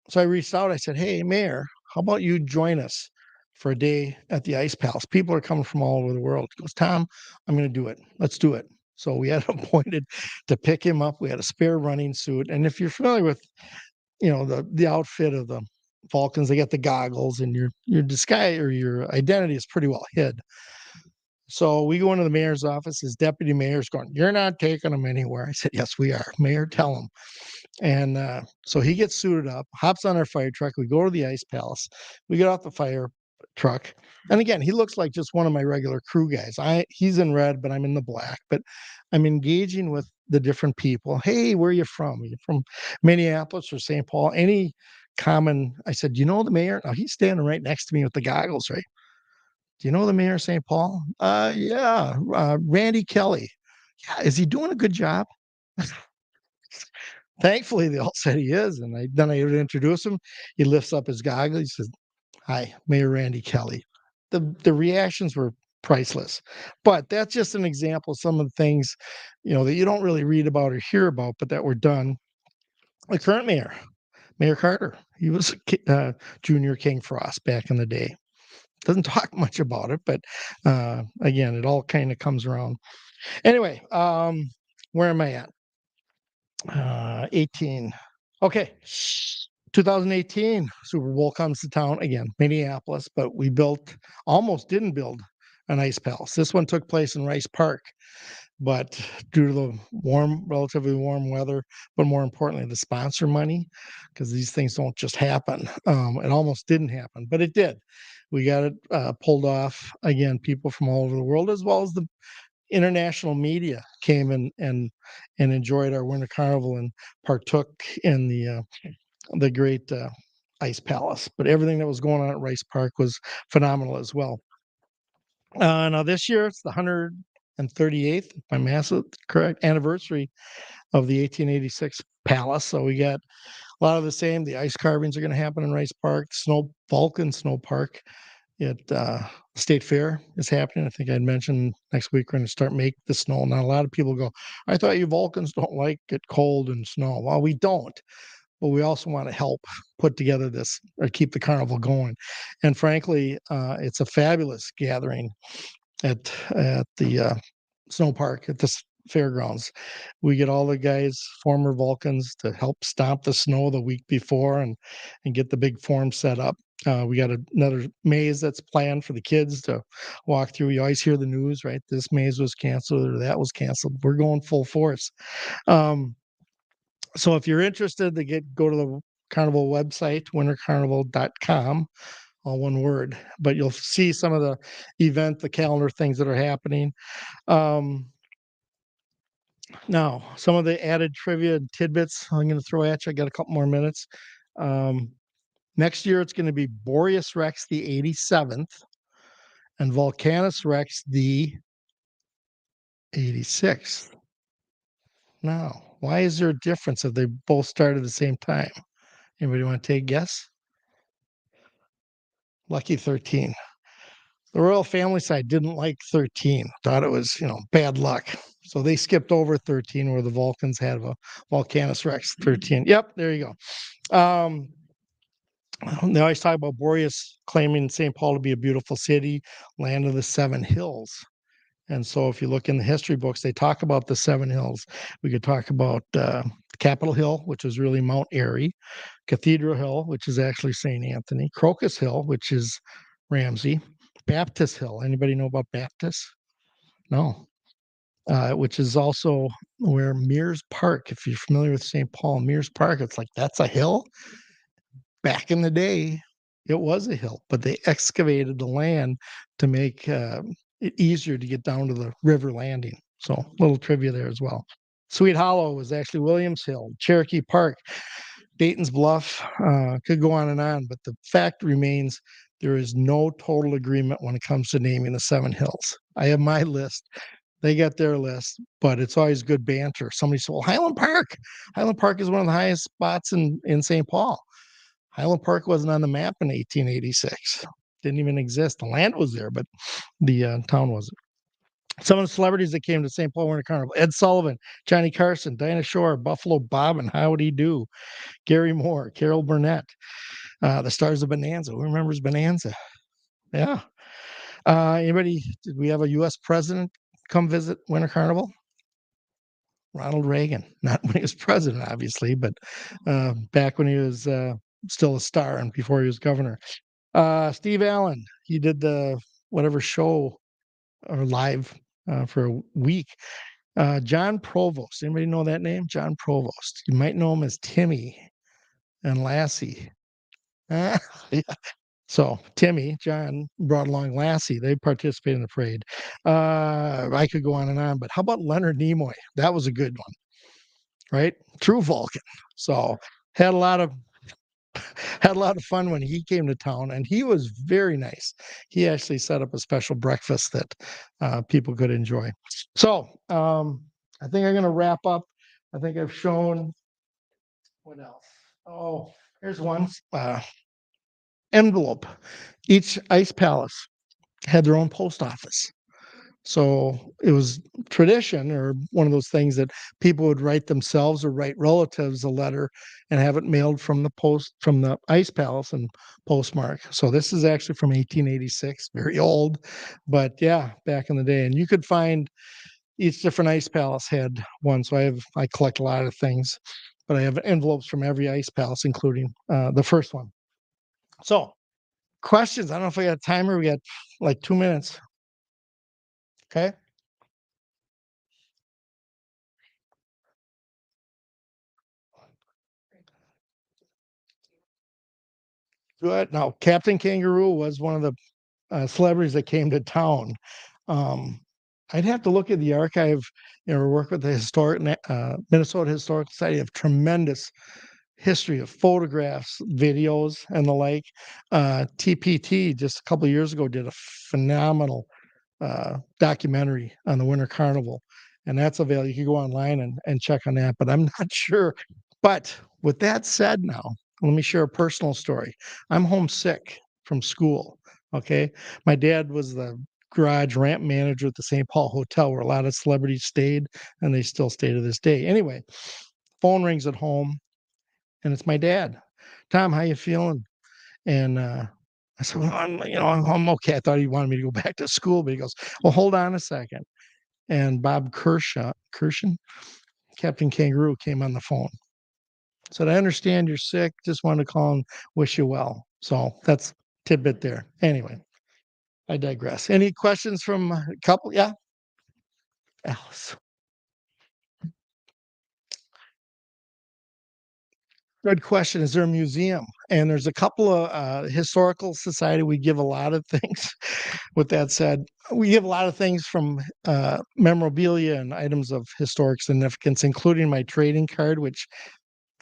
so I reached out. I said, "Hey, Mayor, how about you join us for a day at the Ice Palace? People are coming from all over the world." He goes, "Tom, I'm going to do it. Let's do it." So we had appointed to pick him up. We had a spare running suit. And if you're familiar with, the outfit of the Vulcans, they got the goggles, and your disguise or your identity is pretty well hid. So we go into the mayor's office. His deputy mayor's going, "You're not taking them anywhere." I said, "Yes, we are, Mayor. Tell him." And so he gets suited up, hops on our fire truck. We go to the ice palace. We get off the fire truck, and again, he looks like just one of my regular crew guys. He's in red, but I'm in the black. But I'm engaging with the different people. "Hey, where are you from? Are you from Minneapolis or St. Paul?" Any common? I said, "You know the mayor?" Now he's standing right next to me with the goggles, right? "Do you know the mayor of St. Paul?" Yeah, Randy Kelly." "Yeah, is he doing a good job?" Thankfully, they all said he is, and then I would introduce him. He lifts up his goggles. He says, "Hi, Mayor Randy Kelly." The reactions were priceless. But that's just an example of some of the things, that you don't really read about or hear about, but that were done. The current mayor, Mayor Carter, he was Junior King Frost back in the day. Doesn't talk much about it, but again, it all kind of comes around. Anyway, where am I at? 18. Okay. 2018, Super Bowl comes to town again, Minneapolis, but we almost didn't build an ice palace. This one took place in Rice Park, but due to the relatively warm weather, but more importantly, the sponsor money, because these things don't just happen. It almost didn't happen, but it did. We got it pulled off. Again, people from all over the world, as well as the international media, came and enjoyed our winter carnival and partook in the great ice palace. But everything that was going on at Rice Park was phenomenal as well. Now this year it's the 138th, if my math is correct, anniversary of the 1886 palace. So we got a lot of the same. The ice carvings are going to happen in Rice Park. Vulcan Snow Park at State Fair is happening. I think I'd mentioned next week we're going to start make the snow. Now a lot of people go, "I thought you Vulcans don't like it cold and snow." Well, we don't, but we also want to help put together this or keep the carnival going. And frankly, it's a fabulous gathering at the snow park at this fairgrounds. We get all the guys, former Vulcans, to help stomp the snow the week before and get the big form set up. We got another maze that's planned for the kids to walk through. You always hear the news, right? This maze was canceled or that was canceled. We're going full force. Um, so if you're interested, go to the carnival website, wintercarnival.com, all one word. But you'll see some of the calendar things that are happening. Um, Now, some of the added trivia and tidbits I'm going to throw at you. I got a couple more minutes. Um, Next year, it's going to be Boreas Rex the 87th and Volcanus Rex the 86th. Now, why is there a difference if they both start at the same time? Anybody want to take a guess? Lucky 13. The royal family side didn't like 13, thought it was, bad luck. So they skipped over 13, where the Vulcans had a Volcanus Rex 13. Yep, there you go. They always talk about Boreas claiming St. Paul to be a beautiful city, land of the seven hills. And so if you look in the history books, they talk about the seven hills. We could talk about Capitol Hill, which is really Mount Airy, Cathedral Hill, which is actually St. Anthony, Crocus Hill, which is Ramsey, Baptist Hill. Anybody know about Baptist? No. Which is also where Mears Park, if you're familiar with St. Paul, Mears Park, it's like, that's a hill? Back in the day, it was a hill, but they excavated the land to make it easier to get down to the river landing. So, little trivia there as well. Sweet Hollow was actually Williams Hill, Cherokee Park, Dayton's Bluff. Could go on and on, but the fact remains there is no total agreement when it comes to naming the seven hills. I have my list. They got their list, but it's always good banter. Somebody said, "Well, Highland Park. Highland Park is one of the highest spots in St. Paul." Highland Park wasn't on the map in 1886. Didn't even exist. The land was there, but the town wasn't. Some of the celebrities that came to St. Paul Winter Carnival: Ed Sullivan, Johnny Carson, Dinah Shore, Buffalo Bob and Howdy Do, Gary Moore, Carol Burnett, the stars of Bonanza. Who remembers Bonanza? Yeah. Did we have a U.S. president come visit Winter Carnival? Ronald Reagan, not when he was president, obviously, but back when he was still a star and before he was governor. Steve Allen, he did the whatever show or live for a week. John Provost, anybody know that name? John Provost. You might know him as Timmy and Lassie. Yeah. So Timmy, John brought along Lassie. They participated in the parade. I could go on, but how about Leonard Nimoy? That was a good one, right? True Vulcan. So had a lot of had a lot of fun when he came to town, and he was very nice. He actually set up a special breakfast that people could enjoy. So I think I'm going to wrap up. I think I've shown what else. Oh, here's one envelope. Each ice palace had their own post office. So it was tradition or one of those things that people would write themselves or write relatives a letter and have it mailed from the ice palace and postmark. So this is actually from 1886, very old, but yeah, back in the day. And you could find each different ice palace had one. So I collect a lot of things, but I have envelopes from every ice palace, including the first one. So questions. I don't know if we got a timer. We got like 2 minutes. Okay. Good. Now, Captain Kangaroo was one of the celebrities that came to town. Um, I'd have to look at the archive, work with the Minnesota Historical Society. Have tremendous history of photographs, videos, and the like. TPT just a couple of years ago did a phenomenal documentary on the Winter Carnival, and that's available. You can go online and check on that, but I'm not sure. But with that said, now let me share a personal story. I'm homesick from school. Okay, my dad was the garage ramp manager at the St. Paul Hotel, where a lot of celebrities stayed, and they still stay to this day. Anyway, phone rings at home, and it's my dad. Tom, how you feeling? And I said, well, I'm okay. I thought he wanted me to go back to school, but he goes, well, hold on a second. And Bob Kirshen, Captain Kangaroo, came on the phone. Said, I understand you're sick. Just wanted to call and wish you well. So that's tidbit there. Anyway, I digress. Any questions from a couple? Yeah, Alice. Good question. Is there a museum? And there's a couple of historical society. We give a lot of things. With that said, we give a lot of things from memorabilia and items of historic significance, including my trading card, which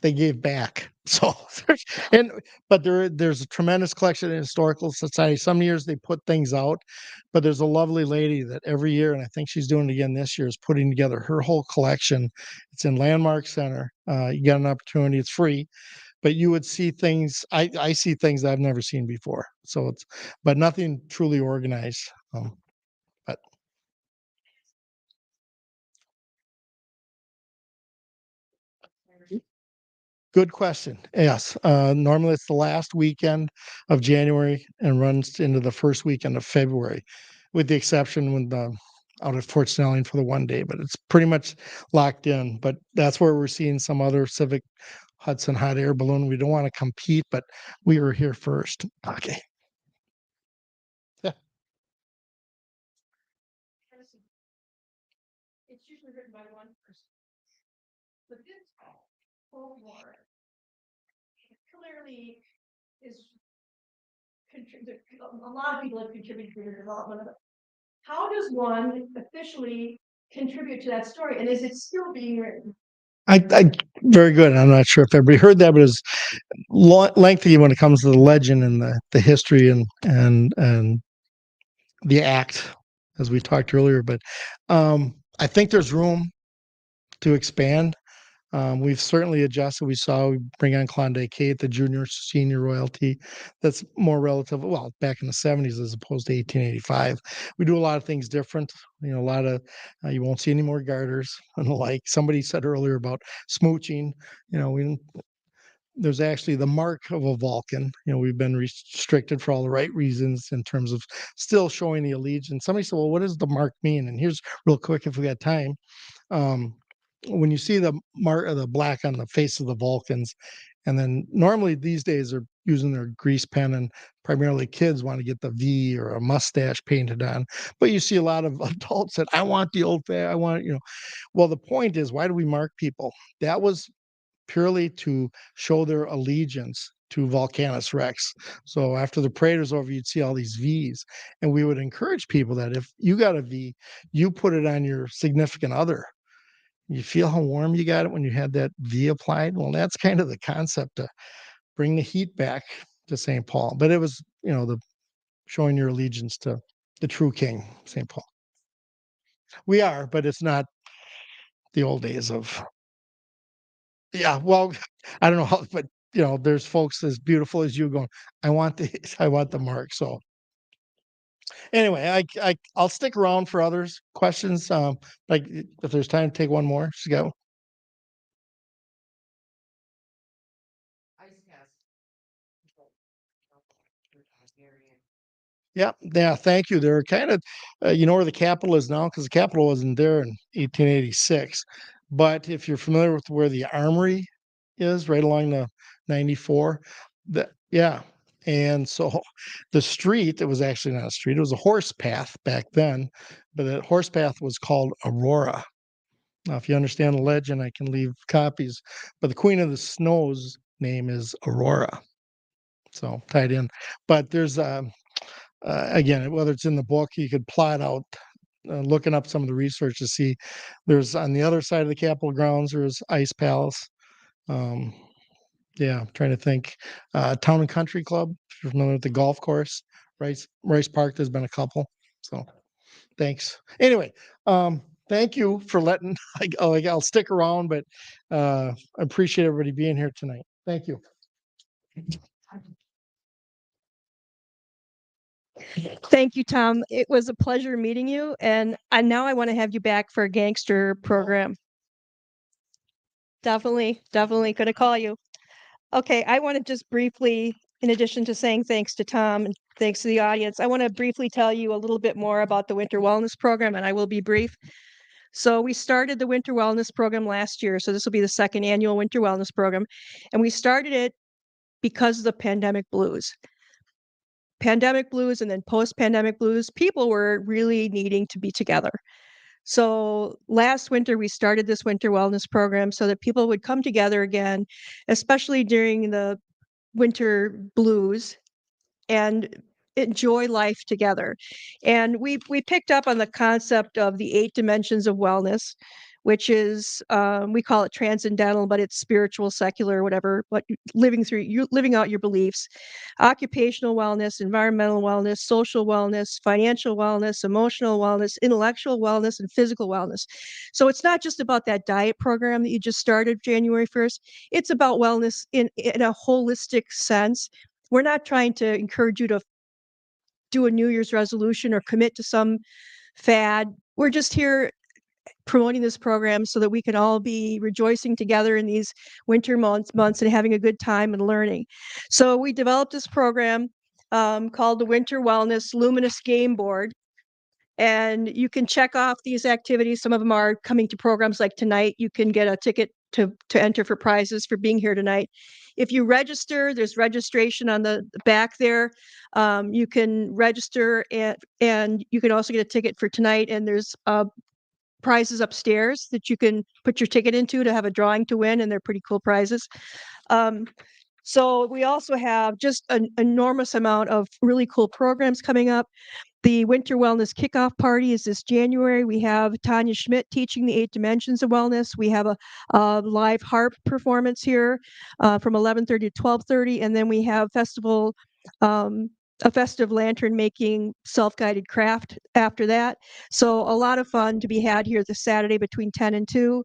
they gave back. So, and but there's a tremendous collection in historical society. Some years they put things out, but there's a lovely lady that every year, and I think she's doing it again this year, is putting together her whole collection. It's in Landmark Center. You get an opportunity; it's free, but you would see things. I see things that I've never seen before. So but nothing truly organized. But good question. Yes. Normally it's the last weekend of January and runs into the first weekend of February, with the exception when the out at Fort Snelling for the one day, but it's pretty much locked in. But that's where we're seeing some other Civic Hudson hot air balloon. We don't want to compete, but we were here first. Okay. Yeah. It's usually written by one person. But this folklore clearly is a lot of people have contributed to the development of it. How does one officially contribute to that story, and is it still being written? I very good. I'm not sure if everybody heard that, but it's lengthy when it comes to the legend and the history and the act, as we talked earlier. But I think there's room to expand. We've certainly adjusted. We bring on Klondike Kate, the junior senior royalty. That's more relative. Well, back in the 70s as opposed to 1885. We do a lot of things different. A lot of you won't see any more garters and the like. Somebody said earlier about smooching. We there's actually the mark of a Vulcan. We've been restricted for all the right reasons in terms of still showing the allegiance. Somebody said, well, what does the mark mean? And here's real quick if we got time. Um, when you see the mark of the black on the face of the Vulcans, And then normally these days they're using their grease pen, and primarily kids want to get the V or a mustache painted on. But you see a lot of adults that I want the old I want, Well, the point is, why do we mark people? That was purely to show their allegiance to Volcanus Rex. So after the parade was over, you'd see all these V's, and we would encourage people that if you got a V, you put it on your significant other. You feel how warm you got it when you had that V applied? Well, that's kind of the concept to bring the heat back to St. Paul. But it was, the showing your allegiance to the true king, St. Paul. We are, but it's not the old days of. Yeah, well, I don't know how, but, there's folks as beautiful as you going, "I want the I want the mark." So, anyway, I'll stick around for others questions, like, if there's time to take one more, just go. Yeah, yeah, thank you. They're kind of, you know where the Capitol is now, because the Capitol wasn't there in 1886. But if you're familiar with where the Armory is, right along the 94, yeah. And so the street, it was actually not a street, it was a horse path back then, but the horse path was called Aurora. Now, if you understand the legend, I can leave copies, but the Queen of the Snow's name is Aurora, so tied in. But there's again, whether it's in the book, you could plot out, looking up some of the research to see. There's on the other side of the Capitol grounds, there's Ice Palace. Um, yeah, I'm trying to think. Town and Country Club, if you're familiar with the golf course, Rice Park, there's been a couple. So thanks. Anyway, thank you for letting, I'll stick around, but I appreciate everybody being here tonight. Thank you. Thank you, Tom. It was a pleasure meeting you, and now I want to have you back for a gangster program. Definitely, definitely gonna call you. Okay, I want to just briefly, in addition to saying thanks to Tom and thanks to the audience, I want to briefly tell you a little bit more about the Winter Wellness Program, and I will be brief. So we started the Winter Wellness Program last year, so this will be the second annual Winter Wellness Program, and we started it because of the pandemic blues. Pandemic blues and then post-pandemic blues, people were really needing to be together. So last winter, we started this winter wellness program so that people would come together again, especially during the winter blues, and enjoy life together. And we picked up on the concept of the 8 dimensions of wellness, which is, we call it transcendental, but it's spiritual, secular, whatever, but living out your beliefs, occupational wellness, environmental wellness, social wellness, financial wellness, emotional wellness, intellectual wellness, and physical wellness. So it's not just about that diet program that you just started January 1st. It's about wellness in a holistic sense. We're not trying to encourage you to do a New Year's resolution or commit to some fad. We're just here promoting this program so that we can all be rejoicing together in these winter months and having a good time and learning. So we developed this program called the Winter Wellness Luminous Game Board. And you can check off these activities. Some of them are coming to programs like tonight. You can get a ticket to enter for prizes for being here tonight. If you register, there's registration on the back there. You can register and you can also get a ticket for tonight. And there's prizes upstairs that you can put your ticket into to have a drawing to win, and they're pretty cool prizes. Um, so we also have just an enormous amount of really cool programs coming up. The Winter Wellness Kickoff Party is this January. We have Tanya Schmidt teaching the 8 dimensions of wellness. We have a live harp performance here from 11:30 to 12:30, and then we have a festive lantern making self-guided craft after that. So a lot of fun to be had here this Saturday between 10 and 2.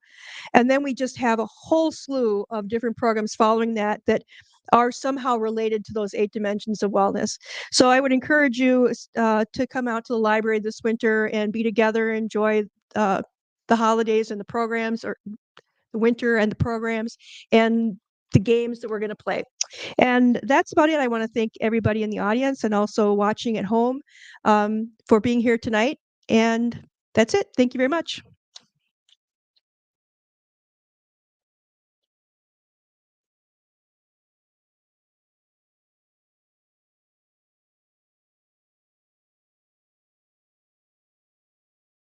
And then we just have a whole slew of different programs following that are somehow related to those 8 dimensions of wellness. So I would encourage you to come out to the library this winter and be together, enjoy the holidays and the programs, or the winter and the programs, and the games that we're going to play. And that's about it. I want to thank everybody in the audience and also watching at home for being here tonight. And that's it. Thank you very much.